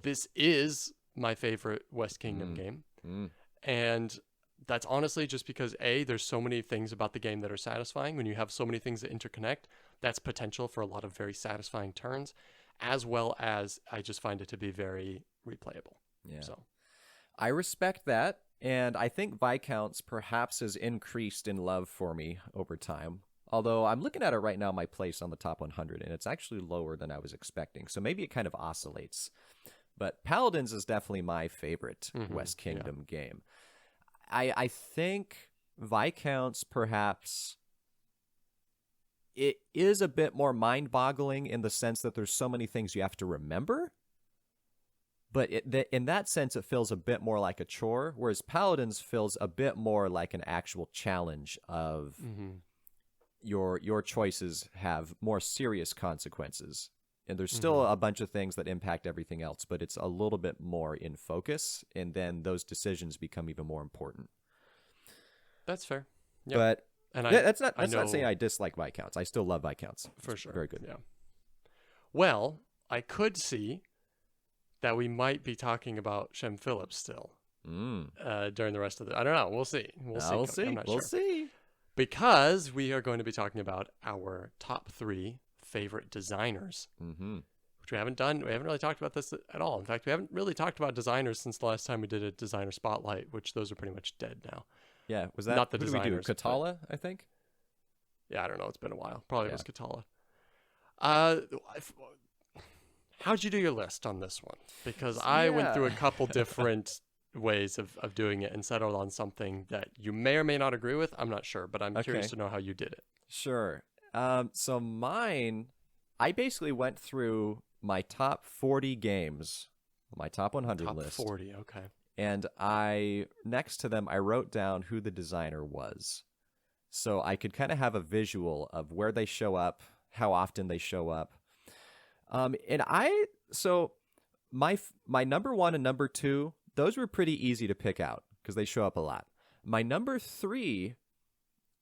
This is my favorite West Kingdom game, and that's honestly just because there's so many things about the game that are satisfying. When you have so many things that interconnect, that's potential for a lot of very satisfying turns, as well as I just find it to be very replayable. Yeah. So I respect that, and I think Viscounts perhaps has increased in love for me over time. Although I'm looking at it right now, my place on the top 100, and it's actually lower than I was expecting. So maybe it kind of oscillates. But Paladins is definitely my favorite West Kingdom game. I think Viscounts, perhaps, it is a bit more mind-boggling in the sense that there's so many things you have to remember. But in that sense, it feels a bit more like a chore, whereas Paladins feels a bit more like an actual challenge of your choices have more serious consequences. And there's still a bunch of things that impact everything else, but it's a little bit more in focus, and then those decisions become even more important. That's fair. Yep. But and that's not saying I dislike Viscounts. I still love Viscounts. For sure. Very good. Yeah. Well, I could see that we might be talking about Shem Phillips still during the rest of the... I don't know. We'll see. We'll see. I'm not sure. We'll see. Because we are going to be talking about our top 3 favorite designers, which we haven't done. We haven't really talked about this at all. In fact, we haven't really talked about designers since the last time we did a designer spotlight, which those are pretty much dead now. Yeah, was that not the who designers? Did we do? Katala, I think. Yeah, I don't know. It's been a while. Probably it was Katala. How'd you do your list on this one? Because I went through a couple different ways of doing it and settled on something that you may or may not agree with. I'm not sure, but I'm curious to know how you did it. Sure. So mine, I basically went through my top 40 games, my top 100 list. Top 40, okay. And next to them, I wrote down who the designer was. So I could kind of have a visual of where they show up, how often they show up. So my number 1 and number 2, those were pretty easy to pick out because they show up a lot. My number 3,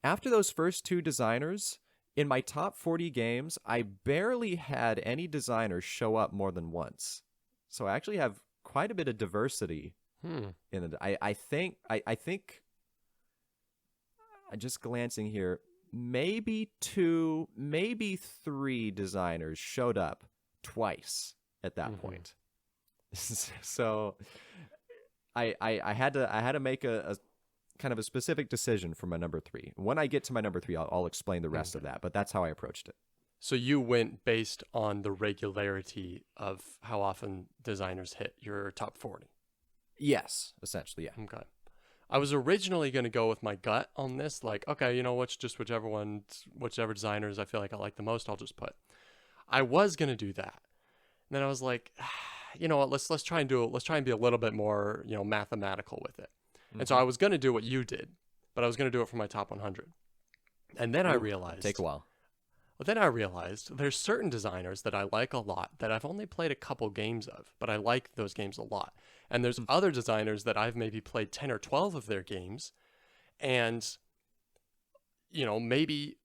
after those first 2 designers, in my top 40 games, I barely had any designers show up more than once. So I actually have quite a bit of diversity in it. I think just glancing here, maybe 2, maybe 3 designers showed up twice at that point. So I had to make a kind of a specific decision for my number 3. When I get to my number 3, I'll explain the rest of that, but that's how I approached it. So you went based on the regularity of how often designers hit your top 40. Yes, essentially, yeah. Okay. I was originally going to go with my gut on this, like, okay, you know, whichever designers I feel like I like the most, I'll just put. I was going to do that. And then I was like, you know what, let's try and be a little bit more, mathematical with it. And so I was going to do what you did, but I was going to do it for my top 100. And then I realized... Take a while. Well, then I realized there's certain designers that I like a lot that I've only played a couple games of, but I like those games a lot. And there's other designers that I've maybe played 10 or 12 of their games, and, maybe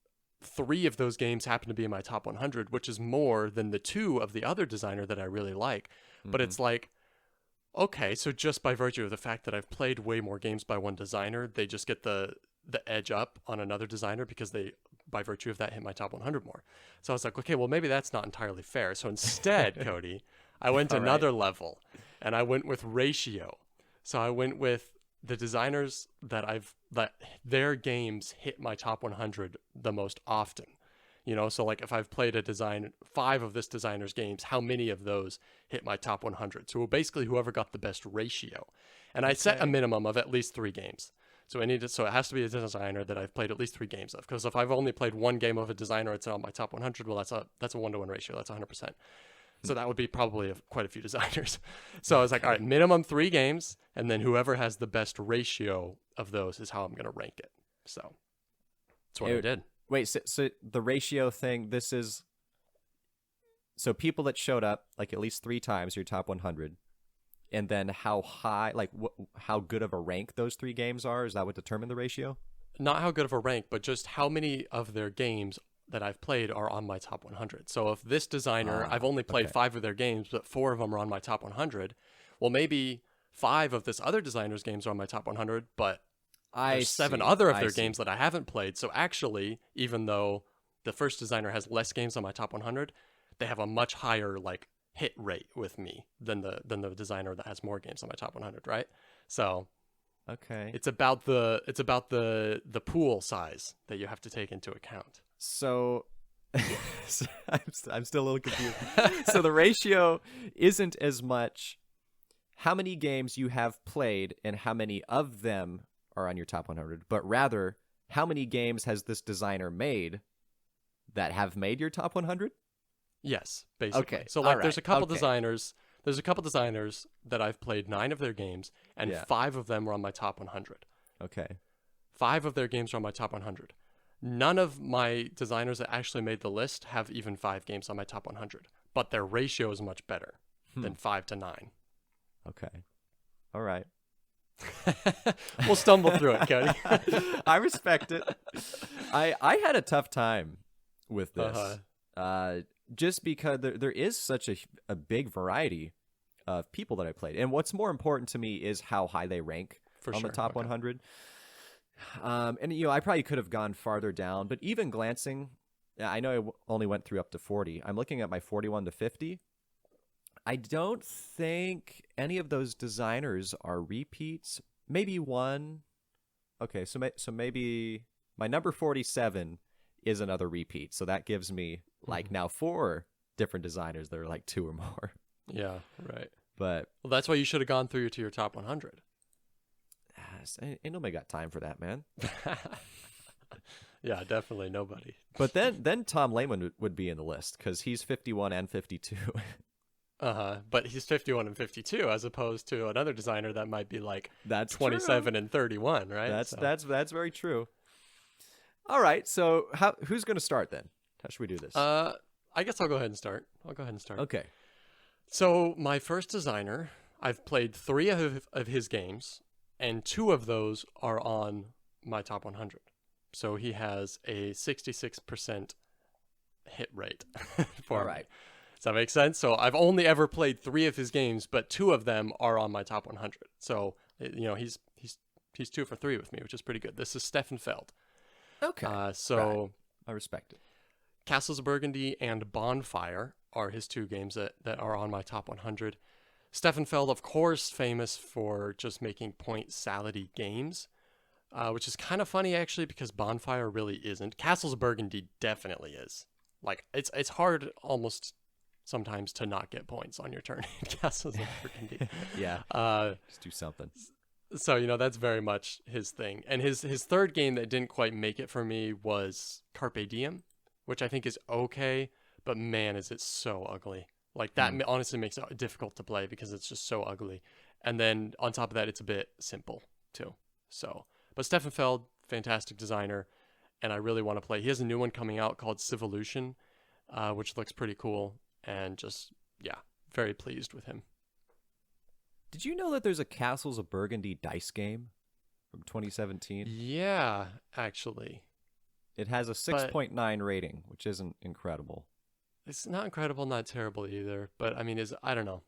3 of those games happen to be in my top 100, which is more than the 2 of the other designer that I really like. But it's like, okay, so just by virtue of the fact that I've played way more games by one designer, they just get the edge up on another designer because they, by virtue of that, hit my top 100 more. So I was like, okay, well, maybe that's not entirely fair. So instead, Cody, I went to another level, and I went with ratio. So I went with the designers that their games hit my top 100 the most often. So like if I've played 5 of this designer's games, how many of those hit my top 100? So basically whoever got the best ratio. And I set a minimum of at least 3 games. So it has to be a designer that I've played at least 3 games of. Because if I've only played 1 game of a designer, it's on my top 100. Well, that's a 1-to-1 ratio. That's 100%. So that would be probably quite a few designers. So I was like, all right, minimum 3 games, and then whoever has the best ratio of those is how I'm going to rank it. So that's what I did. Wait, so the ratio thing, this is... So people that showed up, like, at least 3 times, your top 100, and then how high, like, how good of a rank those 3 games are? Is that what determined the ratio? Not how good of a rank, but just how many of their games that I've played are on my top 100. So if this designer, I've only played 5 of their games, but 4 of them are on my top 100, well, maybe 5 of this other designer's games are on my top 100, but there's 7 other of their games that I haven't played. So actually, even though the first designer has less games on my top 100, they have a much higher hit rate with me than the designer that has more games on my top 100, right? So Okay. It's about the pool size that you have to take into account. So, I'm still a little confused. So the ratio isn't as much how many games you have played and how many of them are on your top 100, but rather how many games has this designer made that have made your top 100? Yes, basically. Okay. So like All there's a right. couple Okay. designers, that I've played 9 of their games, and Yeah. 5 of them were on my top 100. Okay. 5 of their games are on my top 100. None of my designers that actually made the list have even 5 games on my top 100, but their ratio is much better than 5 to 9. Okay. All right. We'll stumble through it, Cody. I respect it. I had a tough time with this. Just because there is such a big variety of people that I played. And what's more important to me is how high they rank on the top 100. And, I probably could have gone farther down, but even glancing, I know I only went through up to 40. I'm looking at my 41 to 50. I don't think any of those designers are repeats. Maybe one. Okay, so maybe my number 47 is another repeat. So that gives me like now 4 different designers that are like 2 or more. Yeah, right. But well, that's why you should have gone through to your top 100. Ain't nobody got time for that, man. Yeah, definitely nobody. But then Tom Lehman would be in the list because he's 51 and 52. But he's 51 and 52 as opposed to another designer that might be like That's 27 true. and 31, right? That's very true. All right, so who's going to start then? How should we do this? I guess I'll go ahead and start. Okay. So my first designer, I've played 3 of his games, and 2 of those are on my top 100. So he has a 66% hit rate. All right. Does that make sense? So I've only ever played 3 of his games, but 2 of them are on my top 100. So he's 2 for 3 with me, which is pretty good. This is Stefan Feld. Okay. So I respect it. Castles of Burgundy and Bonfire are his 2 games that are on my top 100. Stefan Feld, of course, famous for just making point salady games, which is kind of funny actually because Bonfire really isn't. Castles of Burgundy definitely is. Like it's hard almost sometimes to not get points on your turn in Castles of Burgundy. Yeah. Just do something. So, that's very much his thing. And his third game that didn't quite make it for me was Carpe Diem, which I think is okay, but man, is it so ugly. Like that honestly makes it difficult to play because it's just so ugly. And then on top of that, it's a bit simple too. So, but Stefan Feld, fantastic designer, and I really want to play. He has a new one coming out called Civolution, which looks pretty cool, and just, yeah, very pleased with him. Did you know that there's a Castles of Burgundy dice game from 2017? Yeah, actually. It has a 6.9 rating, which isn't incredible. It's not incredible, not terrible either. But I mean, I don't know.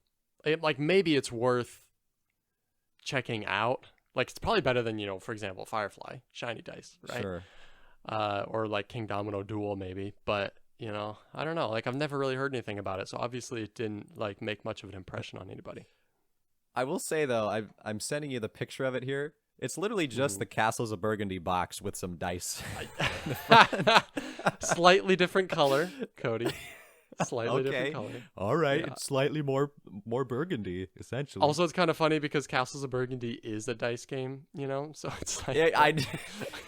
Maybe it's worth checking out. Like it's probably better than, for example, Firefly, shiny dice, right? Sure. Or like King Domino Duel maybe. But, I don't know. Like I've never really heard anything about it. So obviously it didn't like make much of an impression on anybody. I will say though, I'm sending you the picture of it here. It's literally just the Castles of Burgundy box with some dice. Slightly different color, Cody. Slightly Okay. different color. All right, Yeah. it's slightly more burgundy, essentially. Also, it's kind of funny because Castles of Burgundy is a dice game, so it's like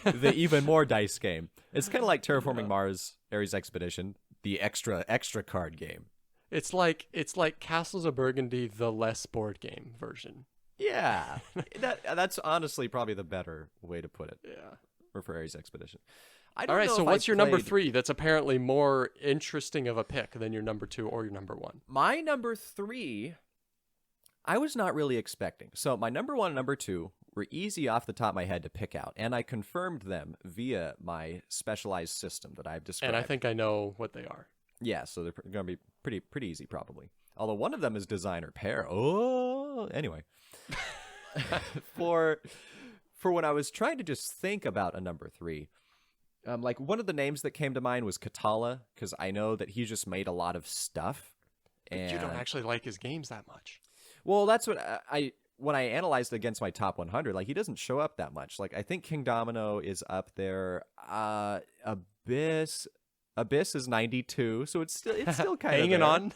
the even more dice game. It's kind of like Terraforming Mars, Ares Expedition, the extra card game. It's like Castles of Burgundy, the less board game version. Yeah, that's honestly probably the better way to put it. Yeah. For Ares Expedition. All right, so what's your number 3 that's apparently more interesting of a pick than your number 2 or your number 1? My number 3, I was not really expecting. So my number 1 and number 2 were easy off the top of my head to pick out, and I confirmed them via my specialized system that I've described. And I think I know what they are. Yeah, so they're going to be pretty easy probably. Although one of them is designer pair. Oh, anyway. For when I was trying to just think about a number 3, like one of the names that came to mind was Katala, because I know that he just made a lot of stuff. And You don't actually like his games that much. well, that's what when I analyzed against my top 100, like he doesn't show up that much. Like I think King Domino is up there. Abyss is 92, so it's still kind of hanging on.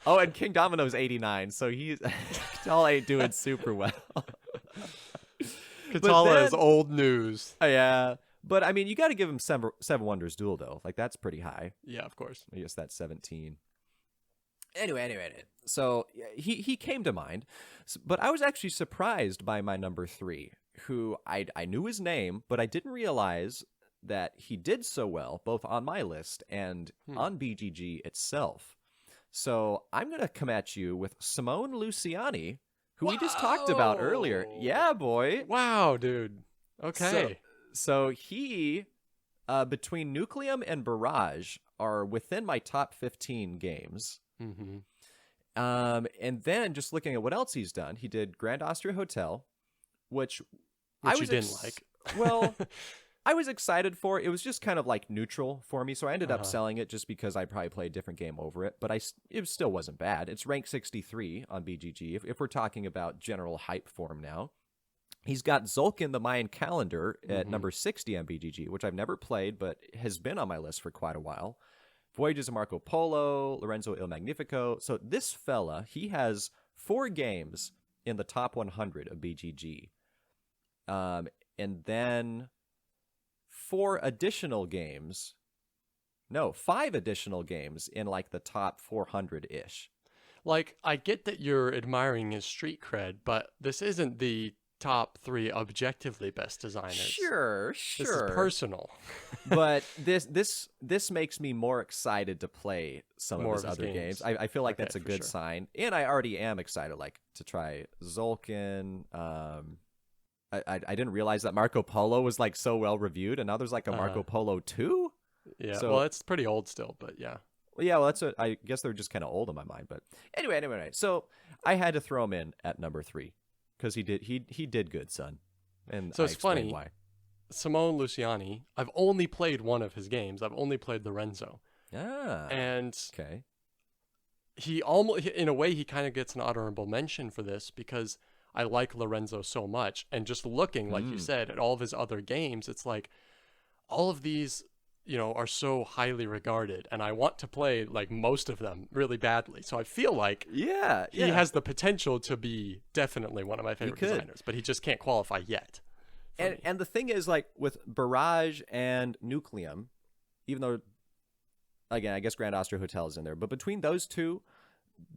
Oh, and King Domino's 89, so he's Katala ain't doing super well. Katala is old news. Yeah, but I mean, you got to give him Seven Wonders Duel though. Like that's pretty high. Yeah, of course. I guess that's 17. Anyway, so he came to mind, but I was actually surprised by my number 3, who I knew his name, but I didn't realize that he did so well both on my list and on BGG itself. So I'm gonna come at you with Simone Luciani, who we just talked about earlier. Yeah, boy. Wow, dude. Okay. So he, between Nucleum and Barrage, are within my top 15 games. Mm-hmm. And then just looking at what else he's done, he did Grand Austria Hotel, which I you didn't like. Well, I was excited for. It was just kind of like neutral for me, so I ended up selling it just because I probably played a different game over it. But it still wasn't bad. It's rank 63 on BGG. If we're talking about general hype for him now, he's got Zulkin the Mayan Calendar at number 60 on BGG, which I've never played, but has been on my list for quite a while. Voyages of Marco Polo, Lorenzo Il Magnifico. So this fella, he has 4 games in the top 100 of BGG. And then 5 additional games in like the top 400-ish. Like, I get that you're admiring his street cred, but this isn't the top 3 objectively best designers. Sure. This is personal. But this makes me more excited to play some of his other games. I feel like that's a good sign. And I already am excited, like, to try Zulkin. I didn't realize that Marco Polo was like so well reviewed, and now there's like a Marco Polo 2. Yeah, so, well, it's pretty old still, but yeah. Well, yeah, well, I guess they're just kind of old in my mind. But anyway, so I had to throw him in at number 3 because he did good, son. And so it's funny. Why. Simone Luciani, I've only played one of his games. I've only played Lorenzo. Ah, and okay. He almost, in a way, he kind of gets an honorable mention for this because I like Lorenzo so much. And just looking, like you said, at all of his other games, it's like all of these, are so highly regarded, and I want to play like most of them really badly. So I feel like he has the potential to be definitely one of my favorite designers, but he just can't qualify yet. And the thing is, like with Barrage and Nucleum, even though, again, I guess Grand Austria Hotel is in there, but between those two,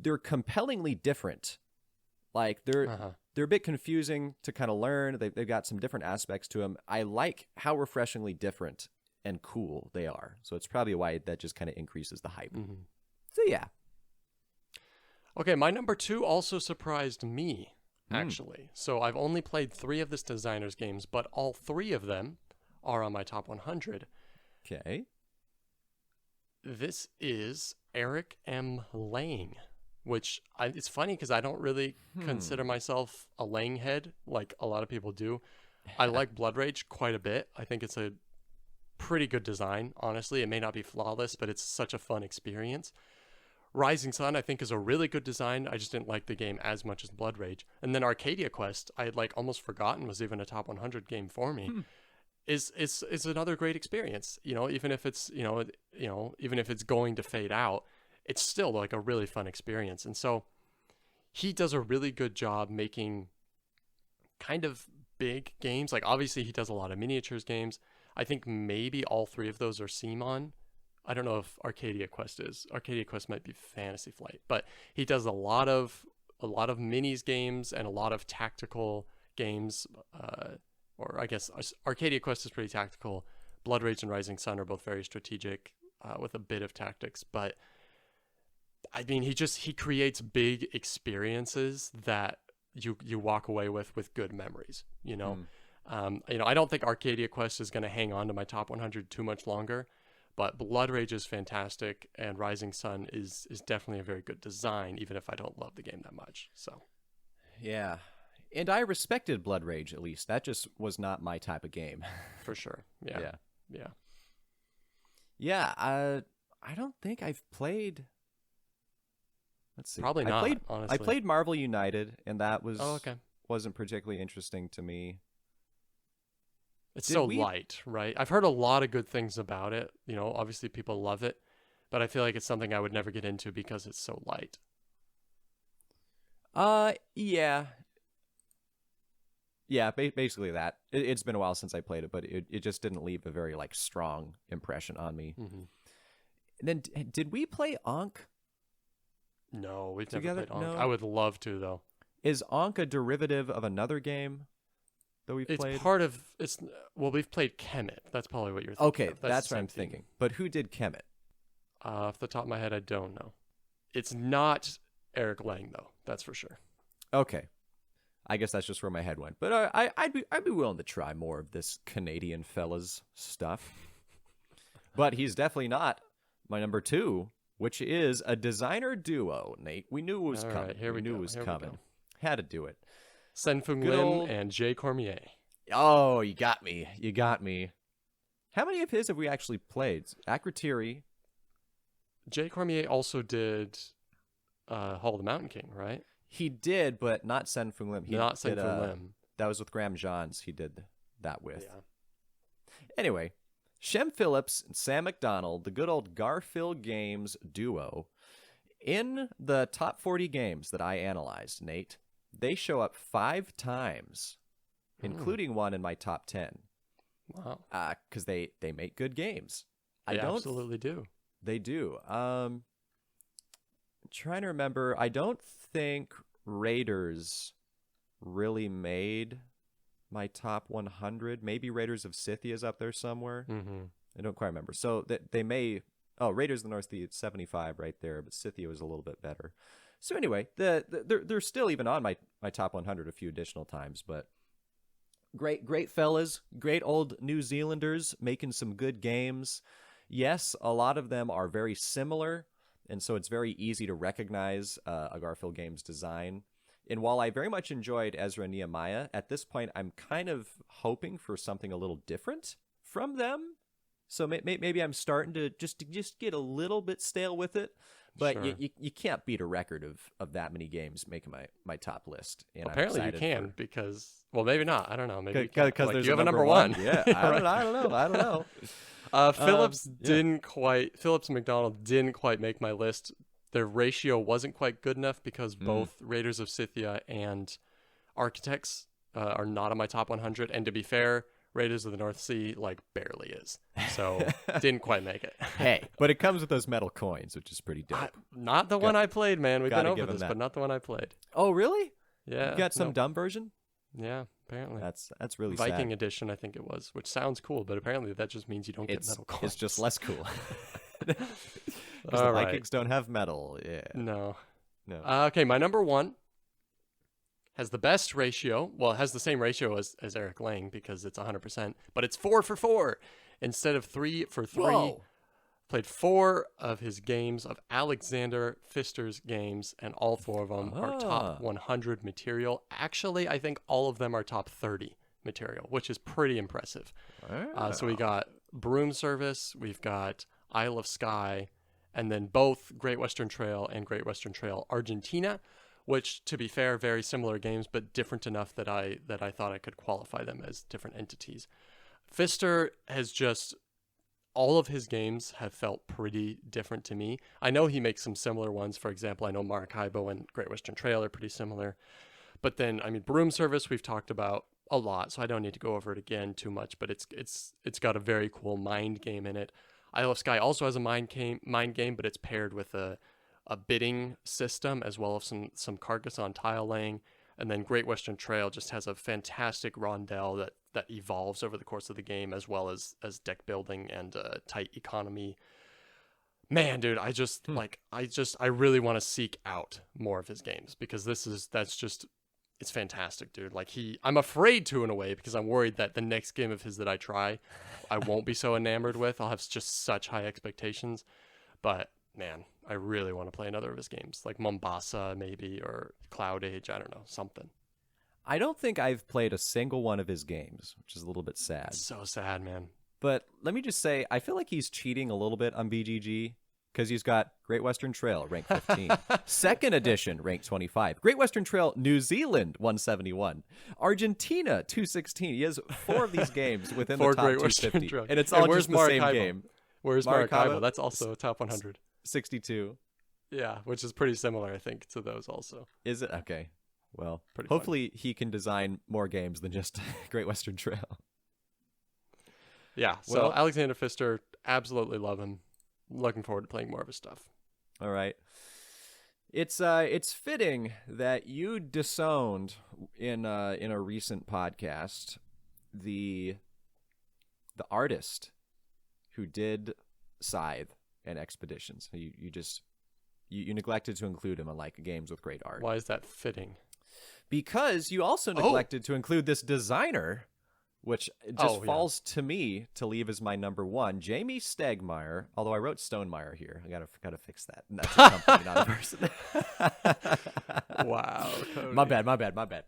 they're compellingly different. Like they're a bit confusing to kind of learn. They've got some different aspects to them. I like how refreshingly different and cool they are. So it's probably why that just kind of increases the hype. Mm-hmm. So yeah. Okay, my number 2 also surprised me, actually. So I've only played 3 of this designer's games, but all 3 of them are on my top 100. Okay. This is Eric M. Lang, which it's funny because I don't really consider myself a Lang head like a lot of people do. I like Blood Rage quite a bit. I think it's a pretty good design, honestly. It may not be flawless, but it's such a fun experience. Rising Sun, I think, is a really good design. I just didn't like the game as much as Blood Rage. And then Arcadia Quest, I had like almost forgotten was even a top 100 game for me. Is another great experience. Even if it's even if it's going to fade out, it's still like a really fun experience. And so he does a really good job making kind of big games. Like obviously he does a lot of miniatures games. I think maybe all 3 of those are CMON. I don't know if Arcadia Quest is. Arcadia Quest might be Fantasy Flight, but he does a lot of minis games and a lot of tactical games. Or I guess Arcadia Quest is pretty tactical. Blood Rage and Rising Sun are both very strategic with a bit of tactics. But I mean, he creates big experiences that you walk away with good memories. I don't think Arcadia Quest is going to hang on to my top 100 too much longer, but Blood Rage is fantastic, and Rising Sun is definitely a very good design, even if I don't love the game that much. So, yeah, and I respected Blood Rage at least. That just was not my type of game, for sure. Yeah. I don't think I've played. Let's see. Probably not. Honestly, I played Marvel United, and that was okay. wasn't particularly interesting to me. It's Did so we- light, right? I've heard a lot of good things about it. You know, obviously people love it, but I feel like it's something I would never get into because it's so light. Yeah. Yeah, basically that. It's been a while since I played it, but it just didn't leave a very like strong impression on me. Mm-hmm. And then did we play Ankh? No, we've Together? never played Ankh. No. I would love to though. Is Ankh a derivative of another game that we've It's played? part of it's. Well, we've played Kemet. That's probably what you're thinking. Okay, of. that's the what I'm same team. thinking. But who did Kemet? Off the top of my head, I don't know. It's not Eric Lang though. That's for sure. Okay. I guess that's just where my head went. But I'd be willing to try more of this Canadian fella's stuff. But he's definitely not my number 2, which is a designer duo, Nate. We knew it was All coming. right, here we knew go, it was here we coming. go. Had to do it. Sen-Fung Good Lim old- and Jay Cormier. Oh, you got me. You got me. How many of his have we actually played? Akratiri. Jay Cormier also did Hall of the Mountain King, right? He did, but not Sen-Fung Lim. He Not did, Sen-Fung Lim. That was with Graham Johns. He did that with. Yeah. Anyway, Shem Phillips and Sam McDonald, the good old Garfield Games duo, in the top 40 games that I analyzed, Nate, they show up 5 times, including one in my top 10. Wow. Because they make good games. They absolutely do. They do. Trying to remember. I don't think Raiders really made my top 100. Maybe Raiders of Scythia is up there somewhere. Mm-hmm. I don't quite remember. So they may. Oh, Raiders of the North, the 75 right there, but Scythia was a little bit better. So anyway, they're still even on my top 100 a few additional times, but great fellas, great old New Zealanders making some good games. Yes, a lot of them are very similar, and so it's very easy to recognize a Garfield Games design. And while I very much enjoyed Ezra and Nehemiah, at this point I'm kind of hoping for something a little different from them. So maybe I'm starting to just get a little bit stale with it, but Sure. you can't beat a record of that many games making my top list. And Apparently I'm you excited can because, well, maybe not. I don't know. Maybe because like, there's you have a number one. one. Yeah, I don't know. Phillips Yeah. didn't quite. Phillips and McDonald didn't quite make my list. Their ratio wasn't quite good enough because both Raiders of Scythia and Architects are not on my top 100. And to be fair, Raiders of the North Sea like barely is. So didn't quite make it. Hey, but it comes with those metal coins, which is pretty dope. Not the one I played, man. We've been gotta over give 'em this, that. but not the one I played. Oh, really? Yeah. You got some no. dumb version? Yeah, apparently. That's really Viking sad. edition, I think it was, which sounds cool, but apparently that just means you don't get metal coins. It's just less cool. Because the All right. Vikings don't have metal. Yeah. No. No. Okay, my number 1 has the best ratio. Well, it has the same ratio as Eric Lang because it's 100%, but it's 4 for 4 instead of 3 for 3. Whoa. Played 4 of his games of Alexander Pfister's games, and all 4 of them are top 100 material. Actually, I think all of them are top 30 material, which is pretty impressive. So we got Broom Service, we've got Isle of Skye, and then both Great Western Trail and Great Western Trail Argentina, which, to be fair, very similar games, but different enough that I thought I could qualify them as different entities. Pfister has just... all of his games have felt pretty different to me. I know he makes some similar ones. For example, I know Maracaibo and Great Western Trail are pretty similar. But then, I mean, Broom Service we've talked about a lot, so I don't need to go over it again too much, but it's got a very cool mind game in it. Isle of Skye also has a mind game, but it's paired with a bidding system as well as some Carcassonne tile laying. And then Great Western Trail just has a fantastic rondelle that evolves over the course of the game, as well as deck building and tight economy. Man, dude, I really want to seek out more of his games because it's fantastic, dude. Like I'm afraid to in a way because I'm worried that the next game of his that I try, I won't be so enamored with. I'll have just such high expectations, but man, I really want to play another of his games, like Mombasa maybe, or Cloud Age, I don't know, something. I don't think I've played a single one of his games, which is a little bit sad. It's so sad, man. But let me just say, I feel like he's cheating a little bit on BGG because he's got Great Western Trail, rank 15. Second edition, rank 25. Great Western Trail, New Zealand, 171. Argentina, 216. He has 4 of these games within the top Great Western 250. Trail. And it's all just the same Maracaibo? game. Where's Maracaibo? Maracaibo? That's also a top 100. 62. Yeah, which is pretty similar, I think, to those also. Is it? Okay. Well, Pretty hopefully he can design more games than just Great Western Trail. Yeah, so Well- Alexander Pfister, absolutely love him. Looking forward to playing more of his stuff. All right. It's fitting that you disowned in a recent podcast the artist who did Scythe and Expeditions. You neglected to include him in like games with great art. Why is that fitting? Because you also neglected to include this designer, which just yeah. falls to me to leave as my number 1, Jamie Stegmaier. Although I wrote Stonemeyer here, I gotta fix that. And that's a company, not a person. Wow, Cody. My bad.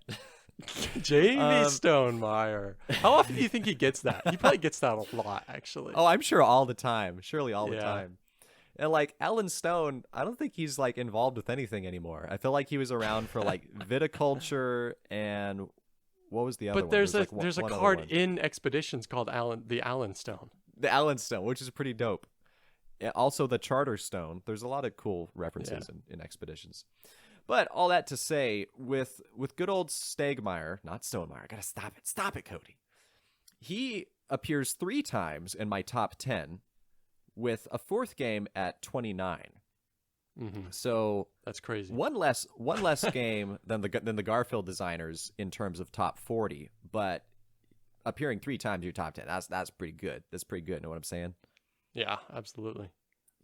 Jamie Stonemeyer. How often do you think he gets that? He probably gets that a lot, actually. Oh, I'm sure all the time. Surely all the Yeah. time. And like Alan Stone, I don't think he's like involved with anything anymore. I feel like he was around for like viticulture and what was the other one? But there's like a one other card one. in Expeditions called the Allen Stone. The Alan Stone, which is pretty dope. Yeah, also the Charter Stone. There's a lot of cool references in Expeditions. But all that to say, with good old Stegmaier, not Stonemeyer, I gotta stop it. Stop it, Cody. He appears 3 times in my top 10 with a 4th game at 29. Mm-hmm. So That's crazy. one less game than the Garfield designers in terms of top 40, but appearing 3 times in your top 10. That's pretty good. That's pretty good. Know what I'm saying? Yeah, absolutely.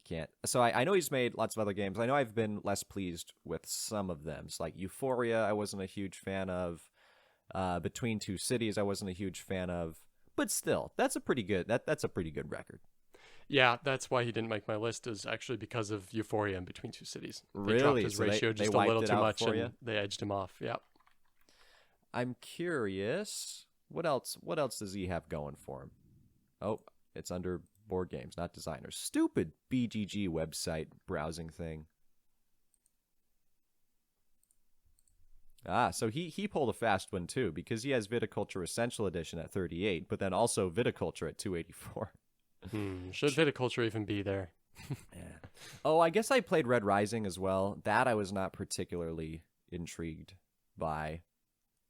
Can't. So I know he's made lots of other games. I know I've been less pleased with some of them. It's like Euphoria, I wasn't a huge fan of. Between Two Cities, I wasn't a huge fan of. But still, that's a pretty good. That's a pretty good record. Yeah, that's why he didn't make my list, is actually because of Euphoria in Between Two Cities. They Really? dropped his So ratio they just a wiped little it too out much, for and you? they edged him off. Yeah. I'm curious. What else does he have going for him? Oh, it's under board games, not designers. Stupid BGG website browsing thing. So he pulled a fast one too, because he has Viticulture Essential Edition at 38, but then also Viticulture at 284. Should Viticulture even be there? Yeah. Oh, I guess I played Red Rising as well. That I was not particularly intrigued by.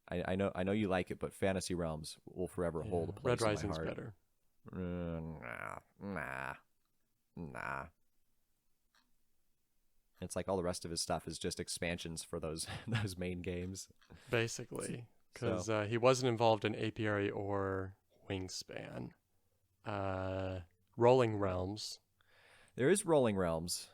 I know you like it, but Fantasy Realms will forever hold a place Red Rising's in my heart. better. Nah. It's like all the rest of his stuff is just expansions for those main games. Basically, because he wasn't involved in Apiary or Wingspan. Rolling Realms. There is Rolling Realms.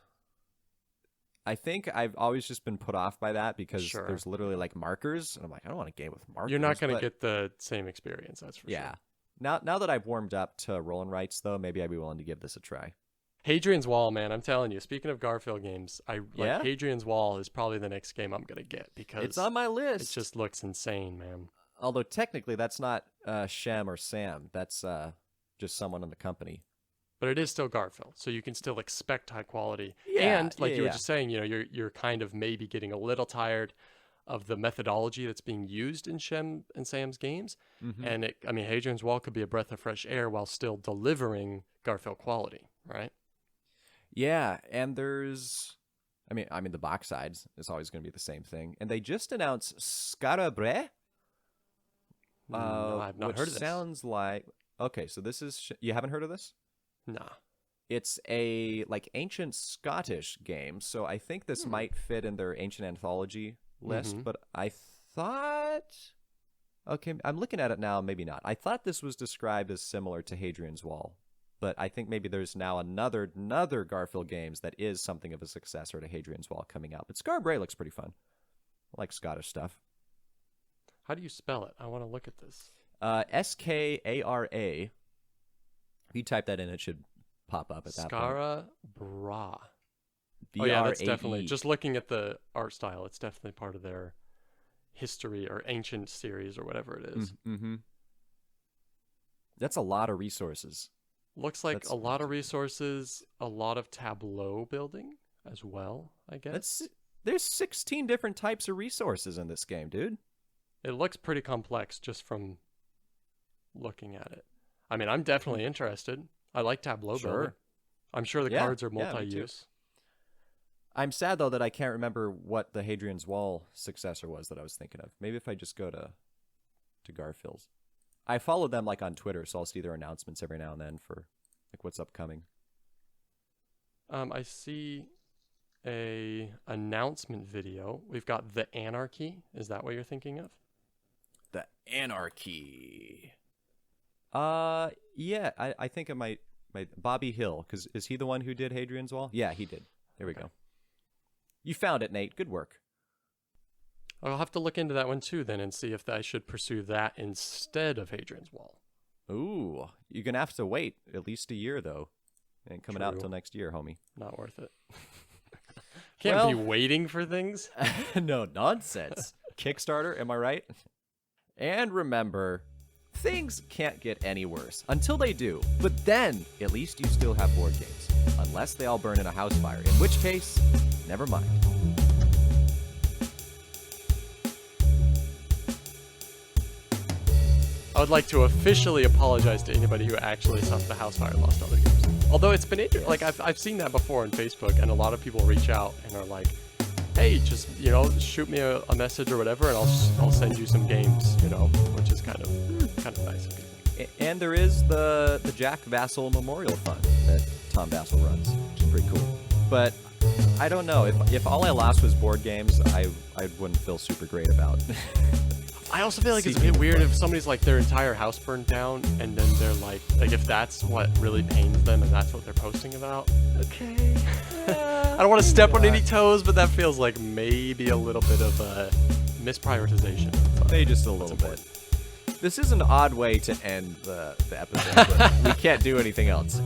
I think I've always just been put off by that because there's literally like markers, and I'm like, I don't want a game with markers. You're not going to get the same experience, that's for sure. Now that I've warmed up to Roll and Rights, though, maybe I'd be willing to give this a try. Hadrian's Wall, man, I'm telling you. Speaking of Garfield games, Hadrian's Wall is probably the next game I'm going to get because it's on my list. It just looks insane, man. Although technically that's not Shem or Sam. That's just someone in the company. But it is still Garfield, so you can still expect high quality. Yeah, and like you were just saying, you're kind of maybe getting a little tired of the methodology that's being used in Shem and Sam's games. Mm-hmm. And Hadrian's Wall could be a breath of fresh air while still delivering Garfield quality, right? Yeah, and there's, the box sides is always going to be the same thing. And they just announced Scarabre. No, I've not heard of this. Sounds like, okay, so this is, you haven't heard of this? Nah. It's a ancient Scottish game, so I think this might fit in their ancient anthology list. But I thought, okay, I'm looking at it now, maybe not. I thought this was described as similar to Hadrian's Wall, but I think maybe there's now another Garfield games that is something of a successor to Hadrian's Wall coming out. But Scarbray looks pretty fun. I like Scottish stuff. How do you spell it? I want to look at this. Skara. If you type that in, it should pop up at that point. Scarabre. B-R-A-E. Oh yeah, that's definitely, just looking at the art style, it's definitely part of their history or ancient series or whatever it is. Mm-hmm. That's a lot of resources. Looks like a lot of resources, a lot of tableau building as well, I guess. There's 16 different types of resources in this game, dude. It looks pretty complex just from looking at it. I mean, I'm definitely interested. I like tableau building. I'm sure the cards are multi-use. I'm sad, though, that I can't remember what the Hadrian's Wall successor was that I was thinking of. Maybe if I just go to Garfield's. I follow them like on Twitter, so I'll see their announcements every now and then for like what's upcoming. I see a announcement video. We've got the Anarchy. Is that what you're thinking of? The Anarchy. Yeah, I think it might Bobby Hill, because is he the one who did Hadrian's Wall? Yeah, he did. There we go. You found it, Nate. Good work. I'll have to look into that one too then and see if I should pursue that instead of Hadrian's Wall. Ooh, you're going to have to wait at least a year, though. It ain't coming out until next year, homie. Not worth it. Can't be waiting for things. No nonsense. Kickstarter, am I right? And remember, things can't get any worse until they do. But then, at least you still have board games. Unless they all burn in a house fire. In which case, never mind. I would like to officially apologize to anybody who actually suffered the house fire and lost all their games. Although it's been like I've seen that before on Facebook, and a lot of people reach out and are like, "Hey, just shoot me a message or whatever, and I'll send you some games," which is kind of nice of people. And there is the Jack Vassell Memorial Fund that Tom Vassell runs, which is pretty cool. But I don't know if all I lost was board games, I wouldn't feel super great about. I also feel like it's a bit weird if somebody's like their entire house burned down and then they're like if that's what really pains them and that's what they're posting about. Okay. I don't want to step on any toes, but that feels like maybe a little bit of a misprioritization. Maybe just a little bit. This is an odd way to end the episode, but we can't do anything else.